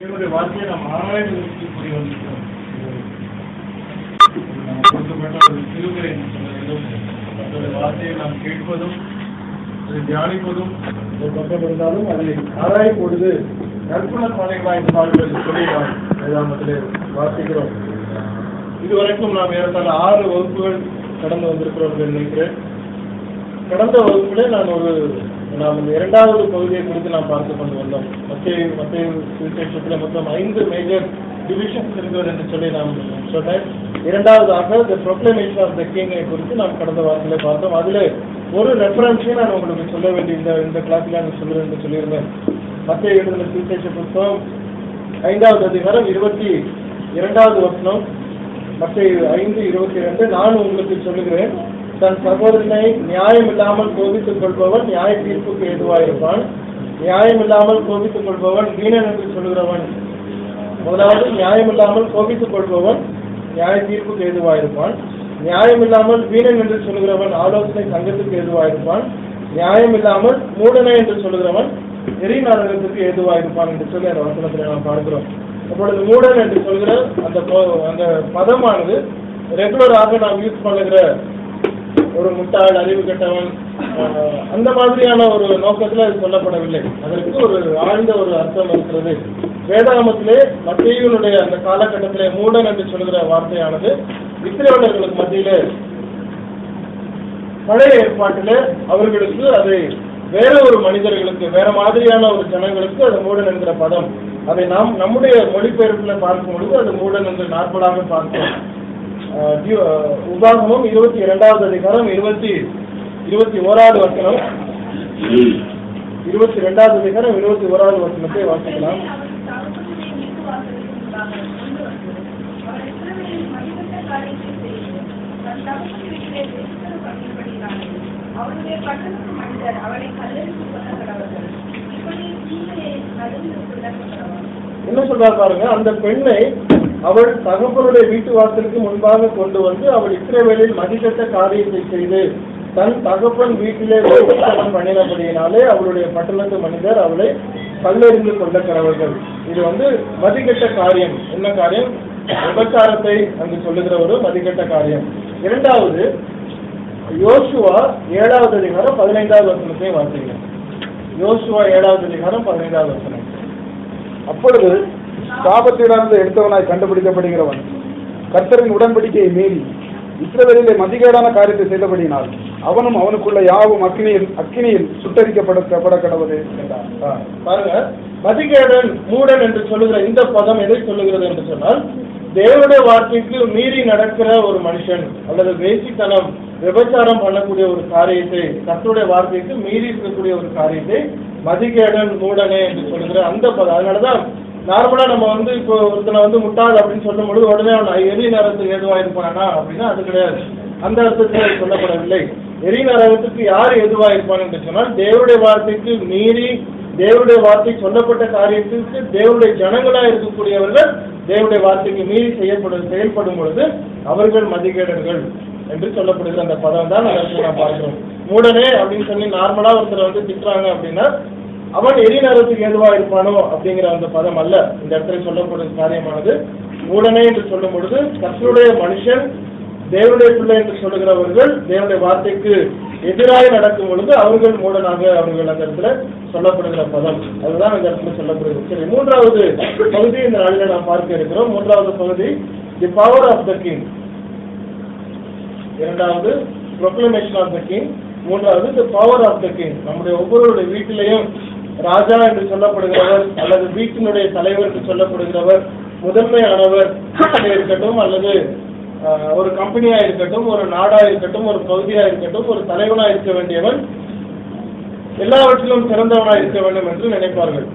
என்னுடைய வார்த்தையை நாம் ஆராய்ந்து கூடிய வந்திருக்கிறோம். கொடுக்கப்பட்ட ஒரு சிறுமுறை என்று சொல்ல வேண்டும். அதனுடைய வார்த்தையை நாம் கேட்பதும் அதை தியானிப்பதும் ஒரு பக்கம் இருந்தாலும் அதை ஆராயும் பொழுது நற்குண சாலைகளாய் வாழ்வது சொல்லி நாம் வேதாமத்திலே வாசிக்கிறோம். இதுவரைக்கும் நாம் ஏறத்தாழ 6 வகுப்புகள் கடந்து வந்திருக்கிறோம் என்று நினைக்கிறேன். கடந்த வகுப்பிலே நாம் 2வது பகுதியை குறித்து நாம் பார்த்து கொண்டு வந்தோம். மத்திய சுவிசேஷத்தில் மொத்தம் 5 மேஜர் டிவிஷன்ஸ் இருக்கிறது என்று சொல்லி நாம் சொன்னேன். 2வதாக தி ப்ரொக்ளமேஷன் ஆஃப் தி கிங்கை குறித்து நாம் கடந்த வாரத்திலே பார்த்தோம். அதில் ஒரு ரெஃபரன்ஸையும் நான் உங்களுக்கு சொல்ல வேண்டிய இந்த கிளாஸில் நான் சொல்லுவேன் என்று சொல்லியிருந்தேன். மத்திய எழுதின சுவிசேஷ புத்தகம் 5வது அதிகாரம் 22வது வசனம். மத்திய 5:22 நான் உங்களுக்கு சொல்லுகிறேன், தன் சகோதரனை நியாயம் இல்லாமல் கோபித்துக் கொள்பவன் நியாய தீர்ப்புக்கு ஏதுவாயிருப்பான். நியாயம் இல்லாமல் கோபித்துக் கொள்பவன் வீணன் என்று சொல்லுகிறவன். முதலாவது, நியாயம் இல்லாமல் கோபித்துக் கொள்பவன் நியாய தீர்ப்புக்கு ஏதுவாயிருப்பான். நியாயம் இல்லாமல் வீணன் என்று சொல்லுகிறவன் ஆலோசனை சங்கத்துக்கு ஏதுவாயிருப்பான். நியாயம் இல்லாமல் மூடனை என்று சொல்லுகிறவன் எரிநரகத்துக்கு ஏதுவாயிருப்பான் என்று சொல்லி அந்த வசனத்தில் நாம் பார்க்கிறோம். அப்பொழுது மூடன் என்று சொல்கிற அந்த பதமானது ரெகுலராக நாம் யூஸ் பண்ணுகிற ஒரு முட்டாள், அறிவு கெட்டவன், அந்த மாதிரியான ஒரு நோக்கத்தில் அது சொல்லப்படவில்லை. அதற்கு ஒரு ஆழ்ந்த ஒரு அர்த்தம் இருக்கிறது. வேதாகமத்திலே மத்தேயுனுடைய அந்த காலகட்டத்திலே மூடன் என்று சொல்கிற வார்த்தையானது இஸ்ரவேலர்களுக்கு மத்தியிலே பழைய ஏற்பாட்டிலே அவர்களுக்கு அதை வேற ஒரு மனிதர்களுக்கு, வேற மாதிரியான ஒரு ஜனங்களுக்கு அது மூடன் என்கிற பதம். அதை நாம் நம்முடைய மொழிபெயர்ப்பில் பார்க்கும் பொழுது அது மூடன் என்று நாற்பதாக பார்க்கிறோம். உபாகமம் 22வது அதிகாரம் 21வது வசனம். 22வது அதிகாரம் 21வது வசனத்தை வாசிக்கலாம். என்ன சொல்றாரு பாருங்க, அந்த பெண்ணை அவள் தகப்பனுடைய வீட்டு வாசலுக்கு முன்பாக கொண்டு வந்து அவள் இஸ்ரவேலில் மதிக்கட்ட காரியத்தை செய்து தன் தகப்பன் வீட்டிலே பண்ணினபடியினாலே அவளுடைய பட்டணத்து மனிதர் அவளை கல்லெறிந்து கொண்ட கடவர்கள். இது மதிக்கட்ட காரியம். என்ன காரியம்? விபச்சாரத்தை அங்கு சொல்லுகிற ஒரு மதிக்கட்ட காரியம். 2வது, யோசுவா 7வது அதிகாரம் 15வது வசனத்தை வாசிங்க. யோசுவா 7வது அதிகாரம் 15வது வசனம். அப்பொழுது சாபத்திலிருந்து எடுத்தவனாய் கண்டுபிடிக்கப்படுகிறவன் கர்த்தரின் உடன்படிக்கையை மீறி இஸ்ரவேலிலே மதிகேடான காரியத்தை செய்தபடியினால் அவனும் அவனுக்குள்ள யாவும் அக்கினியில் சுட்டரிக்கப்பட கடவுது என்றார். பாருங்க, மதிகேடன், மூடன் என்று சொல்லுகிற இந்த பதம் எதை சொல்லுகிறது என்று சொன்னால், தேவனுடைய வார்த்தைக்கு மீறி நடக்கிற ஒரு மனுஷன் அல்லது வேசித்தனம், விபச்சாரம் பண்ணக்கூடிய ஒரு காரியத்தை, கர்த்தருடைய வார்த்தைக்கு மீறி இருக்கக்கூடிய ஒரு காரியத்தை மதிகேடன், மூடனே என்று சொல்லுகிற அந்த பதம். அதனாலதான் நார்மலா நம்ம இப்போ ஒருத்தனை முட்டாள் அப்படின்னு சொல்லும் பொழுது உடனே அவன் எரி நரகத்துக்கு எதுவாயிருப்பானா அப்படின்னா அது கிடையாது. அந்த அர்த்தத்தில் சொல்லப்படவில்லை. எரி நரகத்துக்கு யார் எதுவாயிருப்பான் என்று சொன்னால், தேவனுடைய வார்த்தைக்கு மீறி, தேவனுடைய வார்த்தை சொல்லப்பட்ட காரியத்திற்கு தேவனுடைய ஜனங்களா இருக்கக்கூடியவர்கள் தேவனுடைய வார்த்தைக்கு மீறி செயல்படும் பொழுது அவர்கள் மதிகேடர்கள் என்று சொல்லப்படுகிற அந்த பதம் தான் நான் பார்க்கிறோம். மூடனே அப்படின்னு சொல்லி நார்மலா ஒருத்தர் திட்டுறாங்க அப்படின்னா அவன் எரிநரகத்துக்கு எதுவா இருப்பானோ அப்படிங்கிற அந்த பதம் அல்ல. இந்த இடத்துல சொல்லப்படுற காரியமானது மூடனே என்று சொல்லும் பொழுது கர்த்தருடைய மனுஷன், தேவனுடைய பிள்ளை என்று சொல்லுகிறவர்கள் தேவனுடைய வார்த்தைக்கு எதிராக நடக்கும் பொழுது அவர்கள் மூடனாக அவர்கள் அந்த இடத்துல சொல்லப்படுகிற பதம். அதுதான் இந்த இடத்துல சொல்லப்படுகிறது. சரி, 3வது பகுதி இந்த நாளில் நாம் பார்க்க இருக்கிறோம். 3வது பகுதி the power of the king. 2வது ப்ரொக்ளமேஷன் ஆஃப் த கிங். 3வது the power of the king. நம்முடைய ஒவ்வொருடைய வீட்டிலையும் ராஜா என்று சொல்லப்படுகிறவர் அல்லது வீட்டினுடைய தலைவர் என்று சொல்லப்படுகிறவர், முதன்மையானவர் இருக்கட்டும் அல்லது ஒரு கம்பெனியா இருக்கட்டும், ஒரு நாடா இருக்கட்டும், ஒரு பகுதியா இருக்கட்டும், ஒரு தலைவனா இருக்க வேண்டியவன் எல்லாவற்றிலும் சிறந்தவனா இருக்க வேண்டும் என்று நினைப்பார்கள்.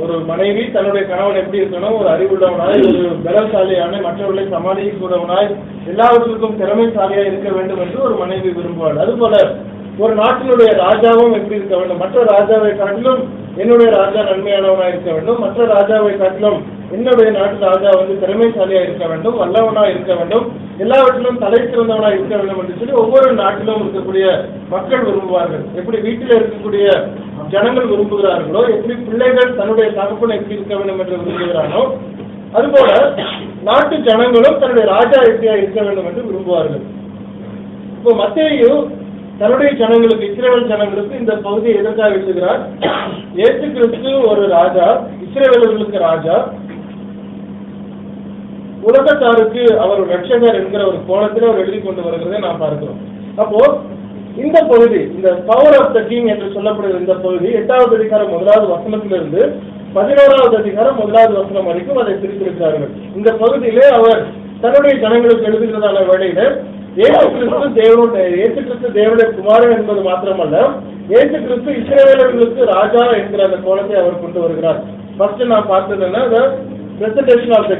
ஒரு மனைவி தன்னுடைய கணவன் எப்படி இருக்கணும், ஒரு அறிவுள்ளவனாய், ஒரு பலசாலியான, மற்றவர்களை சமாளிக்கக்கூடியவனாய், எல்லாவற்றுக்கும் திறமைசாலியா இருக்க வேண்டும் என்று ஒரு மனைவி விரும்புவாள். அதுபோல ஒரு நாட்டினுடைய ராஜாவும் எப்படி இருக்க வேண்டும், மற்ற ராஜாவை காட்டிலும் என்னுடைய ராஜா நன்மையானவனாக இருக்க வேண்டும், மற்ற ராஜாவை காட்டிலும் என்னுடைய நாட்டு ராஜா வந்து திறமைசாலியா இருக்க வேண்டும், வல்லவனா இருக்க வேண்டும், எல்லாவற்றிலும் தலை சிறந்தவனா இருக்க வேண்டும் என்று சொல்லி ஒவ்வொரு நாட்டிலும் இருக்கக்கூடிய மக்கள் விரும்புவார்கள். எப்படி வீட்டில் இருக்கக்கூடிய ஜனங்கள் விரும்புகிறார்களோ, எப்படி பிள்ளைகள் தன்னுடைய தகப்பனை எப்படி இருக்க வேண்டும் என்று விரும்புகிறானோ, அதுபோல நாட்டு ஜனங்களும் தன்னுடைய ராஜா எப்படியா இருக்க வேண்டும் என்று விரும்புவார்கள். இப்போ மத்தேயு தன்னுடைய ஜனங்களுக்கு, இஸ்ரவேல் ஜனங்களுக்கு இந்த பகுதியை எதற்காக எழுதுகிறார்? இயேசு கிறிஸ்து ஒரு ராஜா, இஸ்ரவேலர்களுக்கு ராஜா, உலகத்தாருக்கு அவர் ரட்சகர் என்கிற ஒரு கோணத்தில் அவர் எழுதி கொண்டு வருகிறதை நாம் பார்க்கிறோம். அப்போ இந்த பகுதி, இந்த பவர் ஆஃப் த கிங் என்று சொல்லப்படுகிற இந்த பகுதி 8வது அதிகாரம் 1வது வசனத்திலிருந்து 11வது அதிகாரம் 1வது வசனம் வரைக்கும் அதை பிரித்திருக்கிறார்கள். இந்த பகுதியிலே அவர் தன்னுடைய ஜனங்களுக்கு எழுதுகிறதான வேளையில இயேசு கிறிஸ்து தேவனுடைய குமாரன் என்பது மாத்திரமல்ல, இயேசு கிறிஸ்து இஸ்ரவேலர்களுக்கு ராஜா என்கிற அந்த கோணத்தை அவர் கொண்டு வருகிறார். ஃபர்ஸ்ட் நான் பார்த்தது என்ன, presentation of the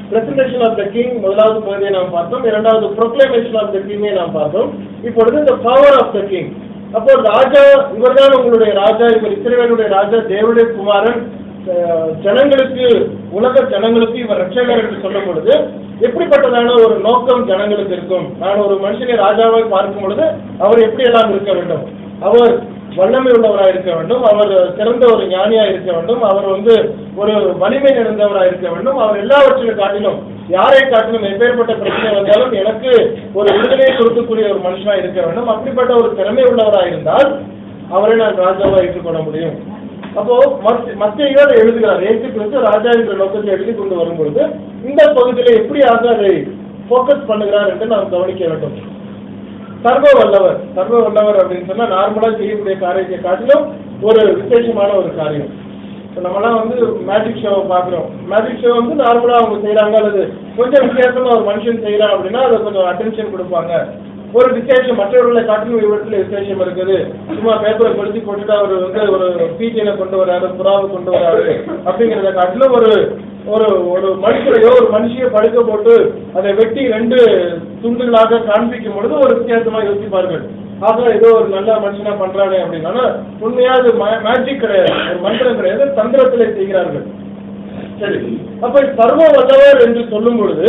presentation of the king முதலாவது பகுதியை நாம் பார்த்தோம். இரண்டாவது ப்ரொக்ளமேஷன் ஆஃப் த கிங்கை நாம் பார்த்தோம். இப்பொழுது இந்த பவர் ஆஃப் த கிங். அப்போ ராஜா, இவர்தான் உங்களுடைய ராஜா, இவர் இஸ்ரவேலுடைய ராஜா, தேவனுடைய குமாரன், ஜனங்களுக்கு, உலக ஜனங்களுக்கு இவர் ரட்சகர் என்று சொல்லும் பொழுது எப்படிப்பட்டதான ஒரு நோக்கம் ஜனங்களுக்கு இருக்கும்? நான் ஒரு மனுஷனை ராஜாவை பார்க்கும் பொழுது அவர் எப்படி எல்லாம் இருக்க வேண்டும்? அவர் வல்லமை உள்ளவராக இருக்க வேண்டும், அவர் சிறந்த ஒரு ஞானியா இருக்க வேண்டும், அவர் ஒரு வலிமை நிறைந்தவராக இருக்க வேண்டும், அவர் எல்லாவற்றையும் காட்டிலும், யாரை காட்டிலும் எப்பேற்பட்ட பிரச்சனை வந்தாலும் எனக்கு ஒரு விடுதலையை கொடுக்கக்கூடிய ஒரு மனுஷனா இருக்க வேண்டும். அப்படிப்பட்ட ஒரு திறமை உள்ளவராக இருந்தால் அவரை நான் ராஜாவா ஏற்றுக்கொள்ள முடியும். அப்போ மத்தேயு எழுதுகிறார், இயேசு கிறிஸ்து ராஜா என்ற நோக்கத்தில் எழுதி கொண்டு வரும்பொழுது இந்த பகுதியில எப்படியாக அதை போக்கஸ் பண்ணுகிறார் என்று நாம் கவனிக்க வேண்டும். சர்வ வல்லவர் அப்படின்னு சொன்னா நார்மலா செய்யக்கூடிய காரியத்தை காட்டிலும் ஒரு விசேஷமான ஒரு காரியம். நம்மளாம் மேஜிக் ஷோவை பாக்குறோம். மேஜிக் ஷோ நார்மலா அவங்க செய்யறாங்க, அல்லது கொஞ்சம் வித்தியாசமா ஒரு மனுஷன் செய்யறான் அப்படின்னா அதை கொஞ்சம் அட்டென்ஷன் கொடுப்பாங்க. ஒரு விசேஷம், மற்றவர்களை காட்டிலும் இவற்றில் விசேஷம் இருக்குது. சும்மா பேப்பரை கொளுத்தி போட்டுட்டு அவர் ஒரு பீச்சையில கொண்டு வராரு, புறாவை கொண்டு வராரு அப்படிங்கிறத காட்டிலும் ஒரு ஒரு மனுஷரையோ ஒரு மனுஷியை படுக்க போட்டு அதை வெட்டி 2 துண்டுகளாக காண்பிக்கும் பொழுது ஒரு வித்தியாசமா யோசிப்பார்கள். ஆக ஏதோ ஒரு நல்ல மனுஷனா பண்றானே அப்படின்னா உண்மையா அது மேஜிக் கிடையாது, ஒரு மந்திரம் கிடையாது, தந்திரத்திலே செய்கிறார்கள். சரி, அப்ப சர்வ வல்லவர் என்று சொல்லும் பொழுது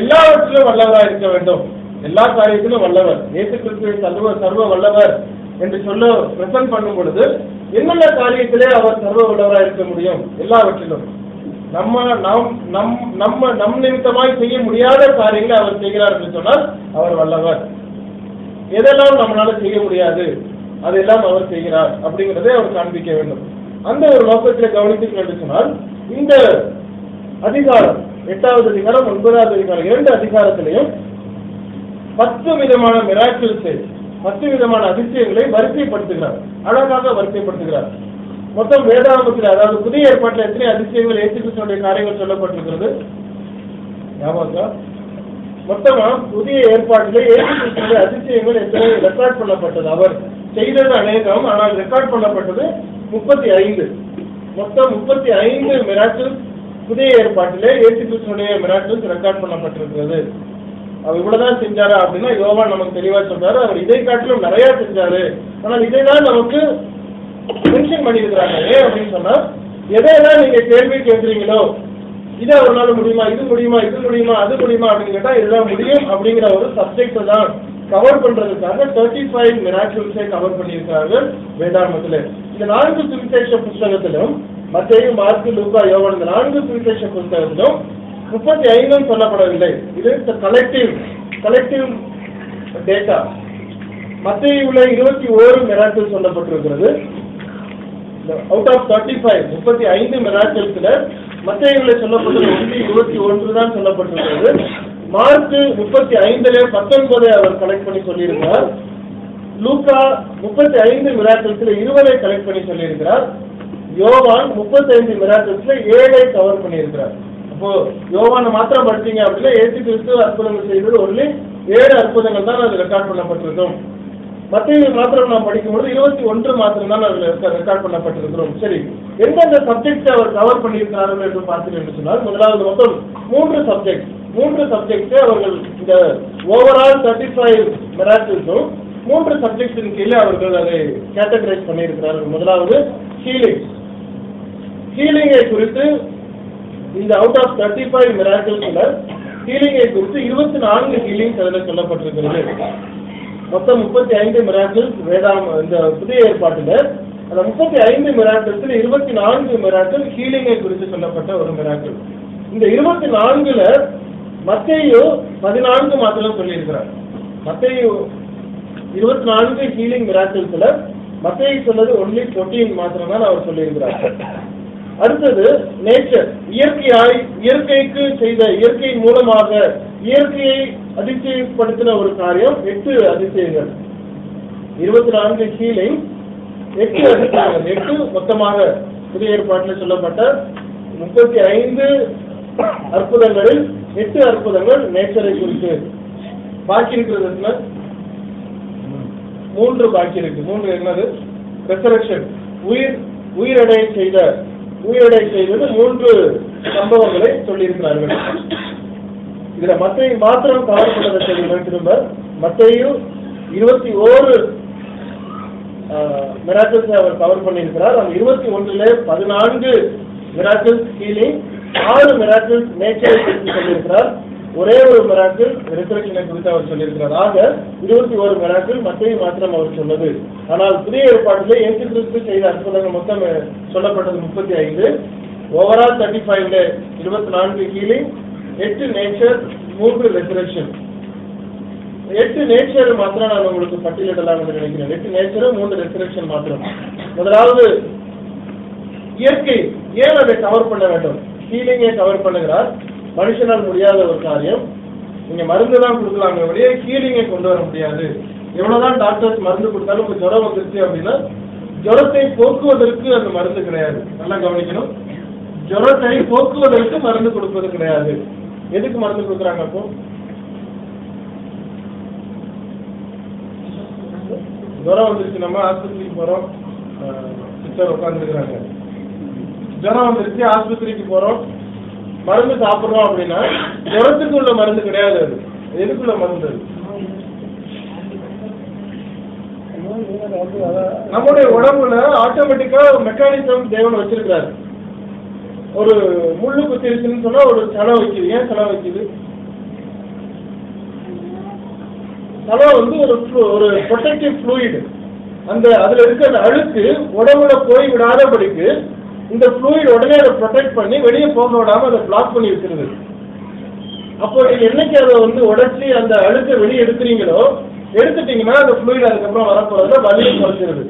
எல்லாவற்றிலும் வல்லவரா இருக்க வேண்டும், எல்லா காரியத்திலும் வல்லவர். இயேசு கிறிஸ்துவை சர்வ வல்லவர் என்று சொல்ல பிரசன்ட் பண்ணும் பொழுது என்னென்ன காரியத்திலே அவர் சர்வ வல்லவரா இருக்க முடியும்? எல்லாவற்றிலும். நம் நிமித்தமாய் செய்ய முடியாத காரியங்களை அவர் செய்கிறார் என்று சொன்னால் அவர் வல்லவர். எதெல்லாம் நம்மளால செய்ய முடியாது அதெல்லாம் அவர் செய்கிறார் அப்படிங்கிறதை அவர் காண்பிக்க வேண்டும். அந்த ஒரு நோக்கத்தில் கவனித்து என்று சொன்னால் இந்த அதிகாரம் 8வது அதிகாரம் 9வது அதிகாரம் 2 அதிகாரத்திலையும் 10 விதமான மிராக்கிள்ஸ், 10 விதமான அதிசயங்களை வரிசைப்படுத்துகிறார், அழகாக வரிசைப்படுத்துகிறார். மொத்தம் வேதாகமத்தில், அதாவது புதிய ஏற்பாட்டில் எத்தனை அதிசயங்கள் இயேசு கிறிஸ்துவினுடைய காரியங்கள் சொல்லப்பட்டிருக்கிறது? ஞாபகம்? மொத்தமா புதிய ஏற்பாட்டிலே இயேசு கிறிஸ்துவினுடைய அதிசயங்கள் எத்தனை ரெக்கார்ட் பண்ணப்பட்டது? அவர் செய்தது அநேகம், ஆனால் ரெக்கார்ட் பண்ணப்பட்டது 35. மொத்தம் 35 மிராக்கிள்ஸ் புதிய ஏற்பாட்டிலே இயேசு கிறிஸ்துவினுடைய மிராக்கிள்ஸ் ரெக்கார்ட் பண்ணப்பட்டிருக்கிறது. அவர் இவ்வளவுதான் செஞ்சாரா அப்படின்னா யோவான் நமக்கு தெளிவா சொல்றாரு, அவர் இதை காட்டிலும் நிறைய செஞ்சாரு, ஆனால் இதைதான் நமக்கு மென்ஷன் பண்ணியிருக்கிறாங்க. ஏன் அப்படின்னு சொன்னா, எதையெல்லாம் நீங்க கேள்வி கேட்கிறீங்களோ, இதை அவரால் முடியுமா, இது முடியுமா, இது முடியுமா, அது முடியுமா அப்படின்னு கேட்டா இதெல்லாம் முடியும் அப்படிங்கிற ஒரு சப்ஜெக்ட் தான் கவர் பண்றதுக்காக 35 மிராக்கிள்ஸை கவர் பண்ணியிருக்கிறார்கள் வேதாகமத்தில். இந்த 4 சுவிசேஷ புஸ்தகத்திலும், மத்தேயு, மார்க்கு, லூக்கா, யோவான், இந்த 4 சுவிசேஷ புஸ்தகத்திலும் 35 சொல்லப்படவில்லை. இது கலெக்டிவ் டேட்டா. மத்தேயுல 21 மிராக்கிள் சொல்லப்பட்டிருக்கிறது. அவுட் ஆஃப் 35 மிராக்கிள்ஸ்ல மத்தேயுல சொல்லப்பட்டது 21 தான் சொல்லப்பட்டிருக்கிறது. மார்க் 35 19 அவர் கலெக்ட் பண்ணி சொல்லியிருக்கிறார். லூக்கா 35 மிராக்கிள்ஸ்ல 20 கலெக்ட் பண்ணி சொல்லியிருக்கிறார். யோவான் 35 மிராக்கிள்ஸ்ல 7 கவர் பண்ணியிருக்கிறார். அப்போ யோவான மாத்திரம் படிச்சீங்க அப்படின்னா இயேசு கிறிஸ்து அற்புதங்கள் செய்தது ஒன்லி 7 அற்புதங்கள் தான் அது ரெக்கார்ட் பண்ணப்பட்டிருக்கும். மத்தேயு மாத்திரம் நாம் படிக்கும்போது 21 மாத்திரம் தான் அதுல ரெக்கார்ட் பண்ணப்பட்டிருக்கிறோம். சரி, எந்தெந்த சப்ஜெக்ட் அவர் கவர் பண்ணியிருக்கிறார்கள் என்று பார்த்தீங்கன்னு சொன்னால், முதலாவது மொத்தம் 3 சப்ஜெக்ட் அவர்கள் இந்த ஓவரால் 35 மிராக்கிள்ஸும் 3 சப்ஜெக்ட்ஸின் கீழே அவர்கள் அதை கேட்டகரைஸ் பண்ணியிருக்கிறார்கள். முதலாவது ஹீலிங். ஹீலிங்கை குறித்து இந்த அவுட் ஆஃப் 35 மிராக்கிள்ஸ்ல ஹீலிங்கை குறித்து 24 ஹீலிங்ஸ் அதில் சொல்லப்பட்டிருக்கிறது. மொத்தம் 35 மிராக்கிள்ஸ் இந்த புதிய ஏற்பாட்டுல. அந்த 35 மிராக்கிள்ஸ்ல 24 மிராக்கிள் ஹீலிங்கை குறித்து சொல்லப்பட்ட ஒரு மிராக்கிள். இந்த 24ல மத்தேயு 14 மாத்திரம் சொல்லியிருக்கிறார். மத்தேயு 24 ஹீலிங் மிராக்கிள்ஸ்ல மத்தேயு சொன்னது ஒன்லி 14 மாத்திரம் தான் அவர் சொல்லியிருக்கிறார். அடுத்தது நேச்சர், இயற்கைக்கு செய்த, இயற்கையின் மூலமாக இயற்கையை அதிசயப்படுத்தின ஒரு காரியம் 8 அதிசயங்கள். 24 ஹீலிங், 8 அதிசயங்கள். 8 மொத்தமாக புதிய ஏற்பாட்டில் சொல்லப்பட்ட 35 அற்புதங்களில் 8 அற்புதங்கள் நேச்சரை குறித்து. பாக்கி இருக்கிறது 3 பாக்கி இருக்கு. 3 என்னது? ரெசரக்ஷன், உயிரடை செய்தது 3 சம்பவங்களை சொல்லியிருக்கிறார்கள். இதுல மத்தேயு மாத்திரம் கவர் பண்ணதை சொல்லிடுறேன். திரும்ப மத்தேயு 21 மிராக்கிள்ஸ் அவர் கவர் பண்ணியிருக்கிறார். அந்த 21ல 14 மிராக்கிள்ஸ் ஹீலிங், 6 மிராக்கிள்ஸ் நேச்சரை குறித்து சொல்லியிருக்கிறார். ஒரே ஒரு மிராக்கிள் ரெசரக்ஷனை குறித்து அவர் சொல்லியிருக்கிறார். ஆக 21 மிராக்கிள் மத்தேயு மாத்திரம் அவர் சொன்னது. ஆனால் புதிய ஏற்பாட்டிலே இயேசு கிறிஸ்து செய்த அற்புதங்கள் மொத்தம் சொல்லப்பட்டது 35. ஓவரால் 35ல 24 ஹீலிங், 8 நேச்சர், 3 ரெசரக்ஷன். 8 நேச்சர் மாத்திரம் நான் உங்களுக்கு பட்டியலிடலாம் என்று நினைக்கிறேன். 8 நேச்சரும் 3 ரெசரக்ஷன் மாத்திரம். முதலாவது இயற்கை. ஏன் அதை கவர் பண்ண வேண்டும்? ஹீலிங்கை கவர் பண்ணுகிறார். மனுஷனால் முடியாத ஒரு காரியம். நீங்க மருந்து தான் கொடுக்கலாங்க வழியே ஹீலிங்கை கொண்டு வர முடியாது. எவ்வளவுதான் டாக்டர்ஸ் மருந்து கொடுத்தாலும் உங்களுக்கு ஜுரம் வந்துருச்சு அப்படின்னா ஜுரத்தை போக்குவதற்கு அந்த மருந்து கிடையாது. நல்லா கவனிக்கணும். ஜுரத்தை போக்குவதற்கு மருந்து கொடுப்பது கிடையாது. எதுக்கு மருந்து கொடுக்குறாங்க? அப்போ ஜுரம் வந்துருச்சு, நம்ம ஆஸ்பத்திரிக்கு போறோம், சிஸ்டர் உட்காந்துருக்குறாங்க. ஜுரம் வந்துருச்சு, ஆஸ்பத்திரிக்கு போறோம், மருந்து சாப்பிடுறோம் அப்படின்னா ஜுரத்துக்கு உள்ள மருந்து கிடையாது. அது எதுக்குள்ள மருந்து? நம்முடைய உடம்புல ஆட்டோமேட்டிக்கா மெக்கானிசம் தேவன் வச்சிருக்கிறாரு. ஒரு முள்ளு குத்திருச்சுன்னு சொன்னா ஒரு சலம் வைக்குது. ஏன் சலம் வைக்குது? சலம் வந்து ஒரு ப்ரொடெக்டிவ் ஃப்ளூயிட். அதுல இருக்க அந்த அழுக்கு உடம்புல போய் விடாதபடிக்கு இந்த ஃப்ளூயிட் உடனே அதை ப்ரொடெக்ட் பண்ணி வெளியே போக விடாம அதை பிளாக் பண்ணி வச்சிருது. அப்போ நீங்க என்னைக்கு அதை வந்து உடச்சி அந்த அழுக்கை வெளியே எடுத்துட்டீங்கன்னா அந்த ஃப்ளூயிட் அதுக்கப்புறம் வரப்போறதுல வலியை குறைச்சிருது.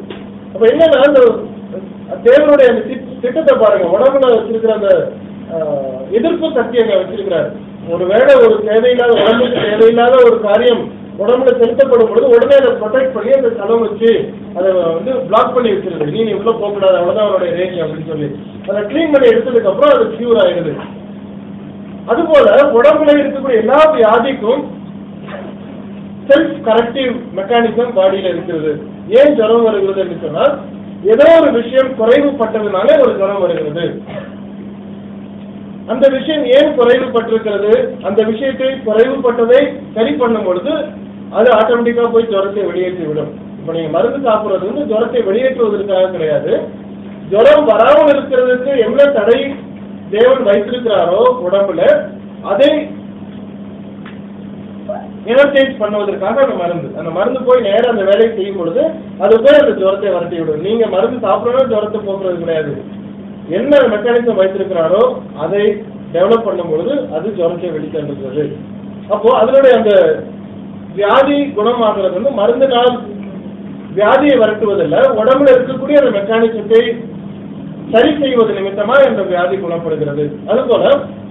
அப்ப என்னன்னா அந்த தேவனுடைய அந்த திட்டத்தை பாருங்க. உடம்புல வச்சிருக்கிற அந்த எதிர்ப்பு சக்தி அங்க வச்சிருக்கிறாரு. ஒருவேளை ஒரு தேவையில்லாத, உடம்புக்கு தேவையில்லாத ஒரு காரியம் உடம்புல செலுத்தப்படும் பொழுது உடனே அதை ப்ரொடெக்ட் பண்ணி அந்த சலம் வச்சு அதை வந்து பிளாக் பண்ணி வச்சிருது. நீ உள்ள போகக்கூடாது, அவ்வளவுதான் அவருடைய ரேஞ்ச் அப்படின்னு சொல்லி அதை கிளீன் பண்ணி எடுத்ததுக்கு அப்புறம் அது கியூர் ஆயிடுது. அதுபோல உடம்புல இருக்கக்கூடிய எல்லா வியாதிக்கும் செல்ஃப் கரெக்டிவ் மெக்கானிசம் பாடியில இருக்கிறது. ஏன் ஜுரம் வருகிறது என்று சொன்னால் ஏதோ ஒரு விஷயம் குறைவுபட்டதுனாலே ஒரு ஜுரம் வருகிறது. அந்த விஷயம் ஏன் குறைவுபட்டிருக்கிறது? அந்த விஷயத்தை குறைவுபட்டதை சரி பண்ணும் பொழுது அது ஆட்டோமேட்டிக்கா போய் ஜுரத்தை வெளியேற்றி விடும். இப்ப நீங்க மருந்து சாப்பிடுறது வந்து ஜுரத்தை வெளியேற்றுவதற்காக கிடையாது. ஜுரம் வராமல் இருக்கிறதுக்கு என்ன தடை தேவன் வைத்திருக்கிறாரோ உடம்புல அதை எனர்ஜைஸ் பண்ணுவதற்காக அந்த மருந்து போய் நேரம் அந்த வேலையை செய்யும் பொழுது அது போய் அந்த ஜுரத்தை வரட்டி விடும். நீங்க மருந்து சாப்பிடணும் ஜுரத்தை போக்குறது கிடையாது. என்ன மெக்கானிசம் வைத்திருக்கிறாரோ அதை டெவலப் பண்ணும் பொழுது அது ஜுரத்தை வெளித்தருகிறது. அப்போ அதனுடைய அந்த வியாதி குணமாகிறது வந்து மருந்தினால் வியாதியை வரட்டுவதில்லை, உடம்புல இருக்கக்கூடிய அந்த மெக்கானிசத்தை சரி செய்வது நிமித்தமா அந்த வியாதி குணப்படுகிறது. அதுபோல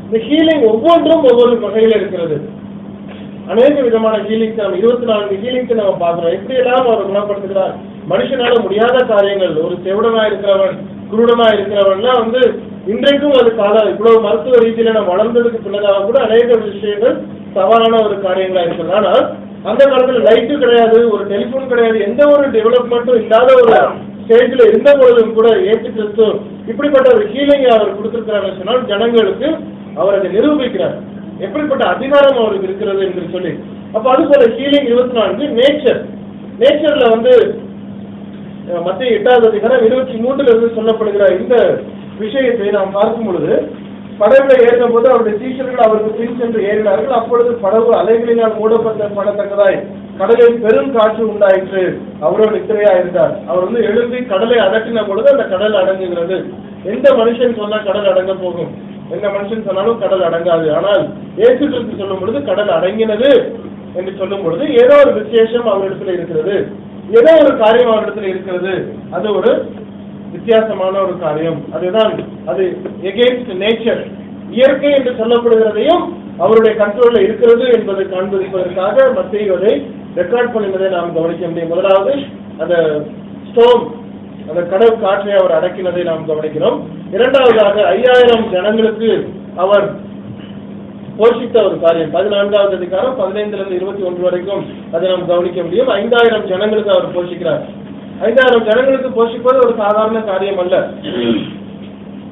இந்த ஹீலிங் ஒவ்வொன்றும் ஒவ்வொரு வகையில இருக்கிறது. அநேக விதமான ஹீலிங்ஸ், நம்ம 24 ஹீலிங்ஸ் நம்ம பார்க்கிறோம். எப்படி எல்லாம் அவர் குணப்படுத்துகிறார். மனுஷனால முடியாத காரியங்கள், ஒரு செவிடனா இருக்கிறவன், குருடனா இருக்கிறவன்லாம் வந்து இன்றைக்கும் அது காலம் இவ்வளவு மருத்துவ ரீதியில நம்ம வளர்ந்ததுக்கு பின்னதாக கூட அநேக விஷயங்கள் சவாலான ஒரு காரியங்களா இருக்கிறது. ஆனால் அந்த காலத்துல லைட்டு கிடையாது, ஒரு டெலிபோன் கிடையாது, எந்த ஒரு டெவலப்மெண்ட்டும் இல்லாத ஒரு ஸ்டேஜ்ல இருந்த பொழுதும் கூட ஏற்று கிறிஸ்து இப்படிப்பட்ட ஒரு ஹீலிங் அவர் கொடுத்திருக்கிறார் சொன்னால் ஜனங்களுக்கு அவர் அதை நிரூபிக்கிறார் எப்படிப்பட்ட அதிகாரம் அவருக்கு இருக்கிறது என்று சொல்லி. அப்ப அது போல ஹீலிங் 24 நேச்சர். நேச்சர்ல வந்து மத்திய 8வது அதிகாரம் 23 சொல்லப்படுகிற இந்த விஷயத்தை நாம் பார்க்கும் பொழுது, படகுல ஏறும் போது அவருடைய சீஷர்கள் அவருக்கு பின் சென்று ஏறினார்கள். அப்பொழுது படகு அலைகளினால் மூடப்படத்தக்கதாய் கடலில் பெரும் காற்று உண்டாயிற்று. அவரோடு நித்திரையா இருந்தார். அவர் வந்து எழுப்பி கடலை அடக்கின பொழுது அந்த கடல் அடங்குகிறது. எந்த மனுஷன் சொன்னா கடல் அடங்க போகும்? எந்த மனுஷன் சொன்னாலும் கடல் அடங்காது. ஆனால் இயேசு கிறிஸ்து சொல்லும் பொழுது கடல் அடங்கினது என்று சொல்லும் பொழுது ஏதோ ஒரு விசேஷம் அவரிடத்துல இருக்கிறது, ஏதோ ஒரு காரியம் அவரிடத்துல இருக்கிறது. அது ஒரு வித்தியாசமான ஒரு காரியம். அதுதான் அது எகெயின்ஸ்ட் நேச்சர், இயற்கை என்று சொல்லப்படுகிறதையும் அவருடைய கண்ட்ரோல்ல இருக்கிறது என்பதை காண்பிப்பதற்காக மத்தேயு அதை ரெக்கார்ட் பண்ணுவதை நாம் கவனிக்க முடியும். முதலாவது அந்த ஸ்டோம், அந்த கடல் காற்றை அவர் அடக்கினதை நாம் கவனிக்கிறோம். இரண்டாவதாக 5000 ஜனங்களுக்கு அவர் போஷித்த ஒரு காரியம். 14வது அதிகாரம் 15 to 21 வரைக்கும் அதை நாம் கவனிக்க முடியும். 5000 ஜனங்களுக்கு அவர் போஷிக்கிறார். 5000 ஜனங்களுக்கு போஷிப்பது ஒரு சாதாரண காரியம் அல்ல.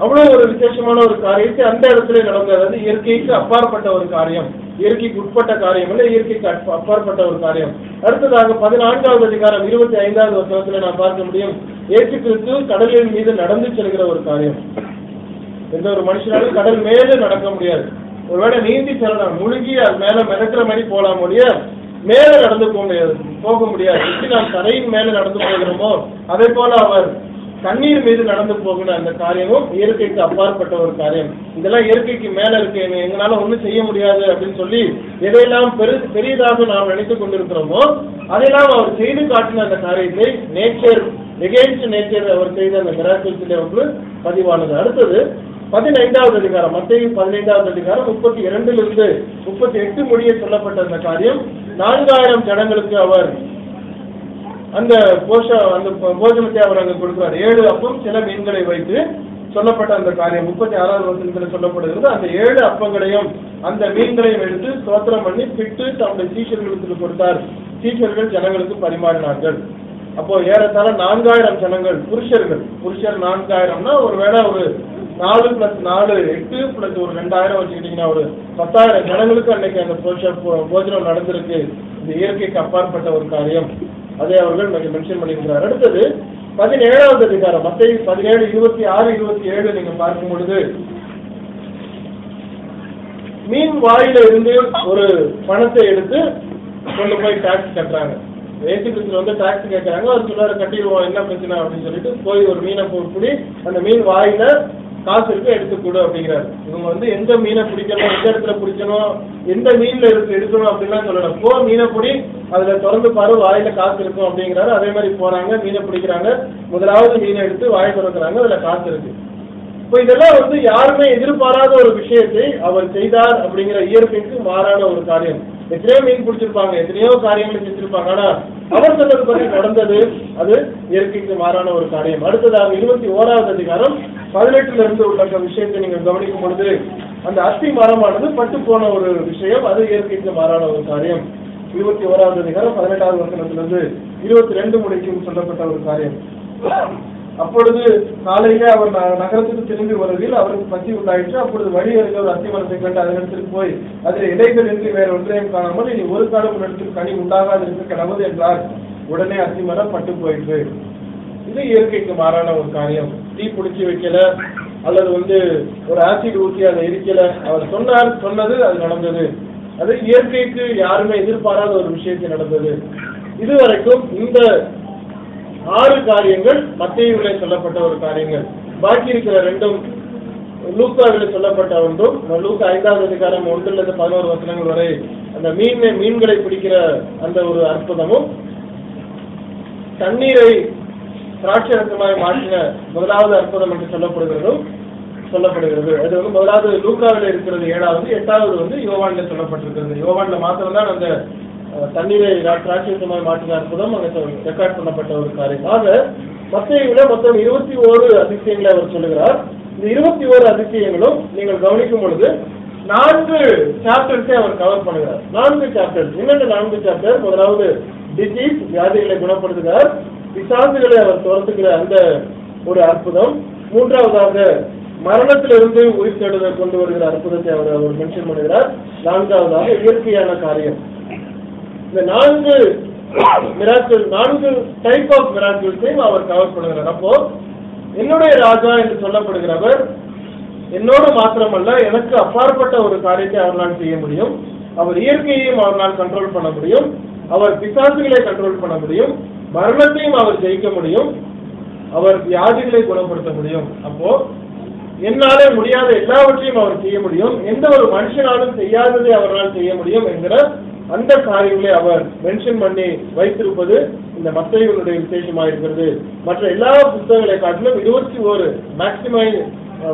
அவ்வளவு ஒரு விசேஷமான ஒரு காரியத்தை அந்த இடத்துல நடந்தது. இயற்கைக்கு அப்பாற்பட்ட ஒரு காரியம், இயற்கைக்கு உட்பட்ட காரியம் அல்ல, இயற்கைக்கு அப்பாற்பட்ட ஒரு காரியம். அடுத்ததாக 14வது அதிகாரம் 25வது வசனத்துல நாம் பார்க்க முடியும், இயேசு கிறிஸ்து கடலின் மீது நடந்து செல்கிற ஒரு காரியம். எந்த ஒரு மனுஷனாலும் கடல் மேல நடக்க முடியாது. ஒருவேளை நீந்தி செல்லலாம், முழுகி அது மேல மிதக்கிற மாதிரி போலாம் முடிய மேல நடந்து போக முடியாது. எப்படி நாம் தரையின் மேல நடந்து போகிறோமோ அதே போல அவர் தண்ணீர் மீது நடந்து போகிற அந்த காரியமும் இயற்கைக்கு அப்பாற்பட்ட ஒரு காரியம். இதெல்லாம் இயற்கைக்கு மேல இருக்கு, எங்களால ஒண்ணும் செய்ய முடியாது அப்படின்னு சொல்லி எதையெல்லாம் பெரியதாக நாம் நினைத்துக் கொண்டிருக்கிறோமோ அதையெல்லாம் அவர் செய்து காட்டின அந்த காரியத்தை நேச்சர், எகெயின்ஸ்ட் நேச்சர் அவர் செய்த அந்த மிராக்கிள்ஸிலே வந்து பதிவானது. அடுத்தது 15வது அதிகாரம், மத்தேயு 15வது அதிகாரம் 32 to 38 முடிய சொல்லப்பட்ட அந்த காரியம். 4000 ஜனங்களுக்கு அவர் அந்த போஜனத்தை அவர் அங்கு கொடுக்கிறார். 7 அப்பம் சில மீன்களை வைத்து சொல்லப்பட்ட அந்த காரியம் 36வது வசனத்தில் சொல்லப்படுகிறது. அந்த 7 அப்பங்களையும் அந்த மீன்களையும் எடுத்து ஸ்தோத்திரம் பண்ணி பிட்டு தம்முடைய சீஷர்களுக்கு கொடுத்தார். சீஷர்கள் ஜனங்களுக்கு பரிமாறினார்கள். அப்போ ஏறத்தாழ 4000 ஜனங்கள், புருஷர் 4000னா ஒருவேளை ஒரு 4 + 4 8 + ஒரு 2000 வச்சுக்கிட்டீங்கன்னா ஒரு 10,000 ஜனங்களுக்கு அன்னைக்கு அந்த போஜனம் நடந்திருக்கு. இந்த இயற்கைக்கு அப்பாற்பட்ட ஒரு காரியம். அதை அவர்கள் மென்ஷன் பண்ணியிருக்கிறார். அடுத்தது 17வது அதிகாரம், மத்தேயு 17, 26, 27 நீங்க பார்க்கும் பொழுது, மீன் வாயில இருந்து ஒரு பணத்தை எடுத்து கொண்டு போய் டாக்ஸ் கட்டுறாங்க. இயேசு கிறிஸ்து வந்து டாக்ஸ் கேட்கறாங்க. அவர் சொல்றாரு கட்டிடுவோம், என்ன பிரச்சனை அப்படின்னு சொல்லிட்டு போய் ஒரு மீனை பிடி அந்த மீன் வாயில காசு இருக்கு எடுத்து கொடு அப்படிங்கிறாரு. இவங்க வந்து எந்த மீனை பிடிக்கணும், எந்த இடத்துல பிடிக்கணும், எந்த மீன்ல எடுக்கணும் அப்படின்லாம் சொல்லணும். போ மீனை பிடி, அதுல திறந்து பாரு, வாயில காசு இருக்கும் அப்படிங்கிறாரு. அதே மாதிரி போறாங்க, மீனை பிடிக்கிறாங்க. முதலாவது மீனை எடுத்து வாயை திறக்கிறாங்க, அதுல காசு இருக்கு. இப்போ இதெல்லாம் வந்து யாருமே எதிர்பாராத ஒரு விஷயத்தை அவர் செய்தார் அப்படிங்கிற இயற்கைக்கு மாறான ஒரு காரியம். எத்தனையோ மீன் பிடிச்சிருப்பாங்க, எத்தனையோ காரியங்களை செஞ்சிருப்பாங்க, ஆனா அவர் சொன்னது பற்றி நடந்தது அது இயற்கைக்கு மாறான ஒரு காரியம். அடுத்ததாக 21வது அதிகாரம் 18 உள்ள விஷயத்தை நீங்க கவனிக்கும் பொழுது, அந்த அத்தி மரமானது பட்டு போன ஒரு விஷயம், அது இயற்கைக்கு மாறான ஒரு காரியம். 21வது அதிகாரம் 18வது வசனத்திலிருந்து 22 முடிக்கும் சொல்லப்பட்ட ஒரு காரியம். அப்பொழுது காலையிலே அவர் நகரத்துக்கு திரும்பி வருவதில் அவருக்கு பசி உண்டாயிற்று. அப்பொழுது வழி அருகே ஒரு அத்தி மரத்தை கண்டு அதனிடத்தில் போய் அதில் இலைகள் என்று வேற ஒன்றையும் காணாமல் இனி ஒரு காலம் இடத்தில் கனி உண்டாகாது இருக்க கடவுள் என்றார். உடனே அத்தி மரம் பட்டு போயிற்று. இது இயற்கைக்கு மாறான ஒரு காரியம். தீ பிடிச்சி வைக்கல, அல்லது வந்து ஒரு ஆசிட் ஊற்றி அதை எரிக்கல. அவர் சொன்னது அது நடந்தது. அது இயற்கைக்கு யாருமே எதிர்பாராத ஒரு விஷயத்தை நடந்தது. இதுவரைக்கும் இந்த 6 காரியங்கள் மத்தேயுவிலே சொல்லப்பட்ட ஒரு காரியங்கள். பாக்கி இருக்கிற 2 லூக்காவிலே சொல்லப்பட்ட ஒன்றும். லூக்கா 5வது அதிகாரம் 1 to 11 வசனங்கள் வரை அந்த மீன்களை பிடிக்கிற அந்த ஒரு அற்புதமும், தண்ணீரை திராட்சரசமாய் மாற்றின முதலாவது அற்புதம் என்று சொல்லப்படுகிறது. அது வந்து முதலாவது லூக்காவில இருக்கிறது 7வது, 8வது வந்து யோவான்ல சொல்லப்பட்டிருக்கிறது. யோவான்ல மாத்திரம்தான் அந்த தண்ணீரை திராட்சரசமாய் மாற்றின அற்புதம் அங்கே ரெக்கார்ட் பண்ணப்பட்ட ஒரு காரியம். ஆக மத்தேயுவில மொத்தம் 21 அதிசயங்களை அவர் சொல்லுகிறார். இந்த 21 அதிசயங்களும் நீங்கள் கவனிக்கும் பொழுது 4 சாப்டர்ஸை அவர் கவர் பண்ணுகிறார். 4 சாப்டர்ஸ். என்னென்ன 4 சாப்டர்? முதலாவது டிசீஸ், வியாதிகளை குணப்படுத்துகிறார். பிசாசுகளை அவர் துரத்துகிற அந்த ஒரு அற்புதம். 3வதாக மரணத்திலிருந்து உயிர் தேடுதல் கொண்டு வருகிற அற்புதத்தை அவர் மென்ஷன் பண்ணுகிறார். 4வதாக இயற்கையான காரியம். இந்த 4 மிராக்கிள் 4 டைப் ஆஃப் மிராக்கிள்ஸையும் அவர் கவர் பண்ணுகிறார். அப்போ என்னுடைய ராஜா என்று சொல்லப்படுகிறவர் என்னோடு மாத்திரமல்ல, எனக்கு அப்பாற்பட்ட ஒரு காரியத்தை அவரால் செய்ய முடியும். அவர் இயற்கையையும் அவரால் கண்ட்ரோல் பண்ண முடியும், அவர் பிசாசுகளை கண்ட்ரோல் பண்ண முடியும், மரணத்தையும் அவர் ஜெயிக்க முடியும், அவர் வியாதிகளை குணப்படுத்த முடியும். அப்போ என்னாலே முடியாத எல்லாவற்றையும் அவர் செய்ய முடியும், எந்த ஒரு மனுஷனாலும் செய்யாததை அவரால் செய்ய முடியும் என்கிற அந்த காரியங்களை அவர் மென்ஷன் பண்ணி வைத்திருப்பது இந்த மத்தேயுவினுடைய விசேஷமாக இருக்கிறது. மற்ற எல்லா புத்தகங்களை காட்டிலும் 21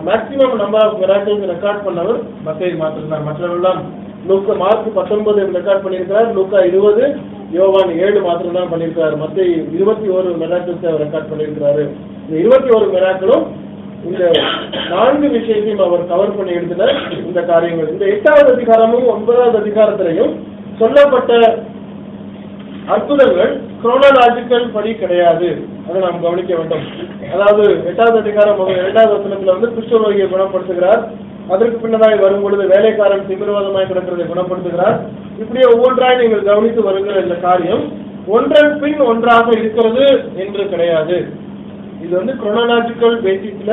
maximum number of miracles record பண்ணவர் மத்தேயு மாத்திரம்தான். மற்றவர்களெல்லாம் மார்க் 19 ரெக்கார்ட் பண்ணியிருக்கிறார், லூக்கா 20, யோவான் 7 மாத்திரம் தான் பண்ணியிருக்கிறார். மத்தேயு 21 மிராக்கிள்ஸ் அவர் ரெக்கார்ட் பண்ணியிருக்கிறாரு. இந்த 21 மிராக்கிளும் இந்த 4 விஷயத்தையும் அவர் கவர் பண்ணி எடுத்துன இந்த காரியங்கள். இந்த 8வது அதிகாரமும் 9வது அதிகாரத்திலையும் சொல்லப்பட்ட அற்புதங்கள் குரோனாலாஜிக்கல் படி கிடையாது, அதை நாம் கவனிக்க வேண்டும். அதாவது 8வது அதிகாரம் 2வது வசனத்துல குஷ்டரோகியை குணப்படுத்துகிறார், அதற்கு பின்னதாய் வரும் பொழுது வேலைக்காரன் திமிர்வாதமாய் கிடக்கிறதை குணப்படுத்துகிறார். இப்படியே ஒவ்வொன்றாய் நீங்கள் கவனித்து வருகிற இந்த காரியம் ஒன்றன் பின் ஒன்றாக இருக்கிறது என்று கிடையாது. இது குரோனாலாஜிக்கல் பேசிஸ்ல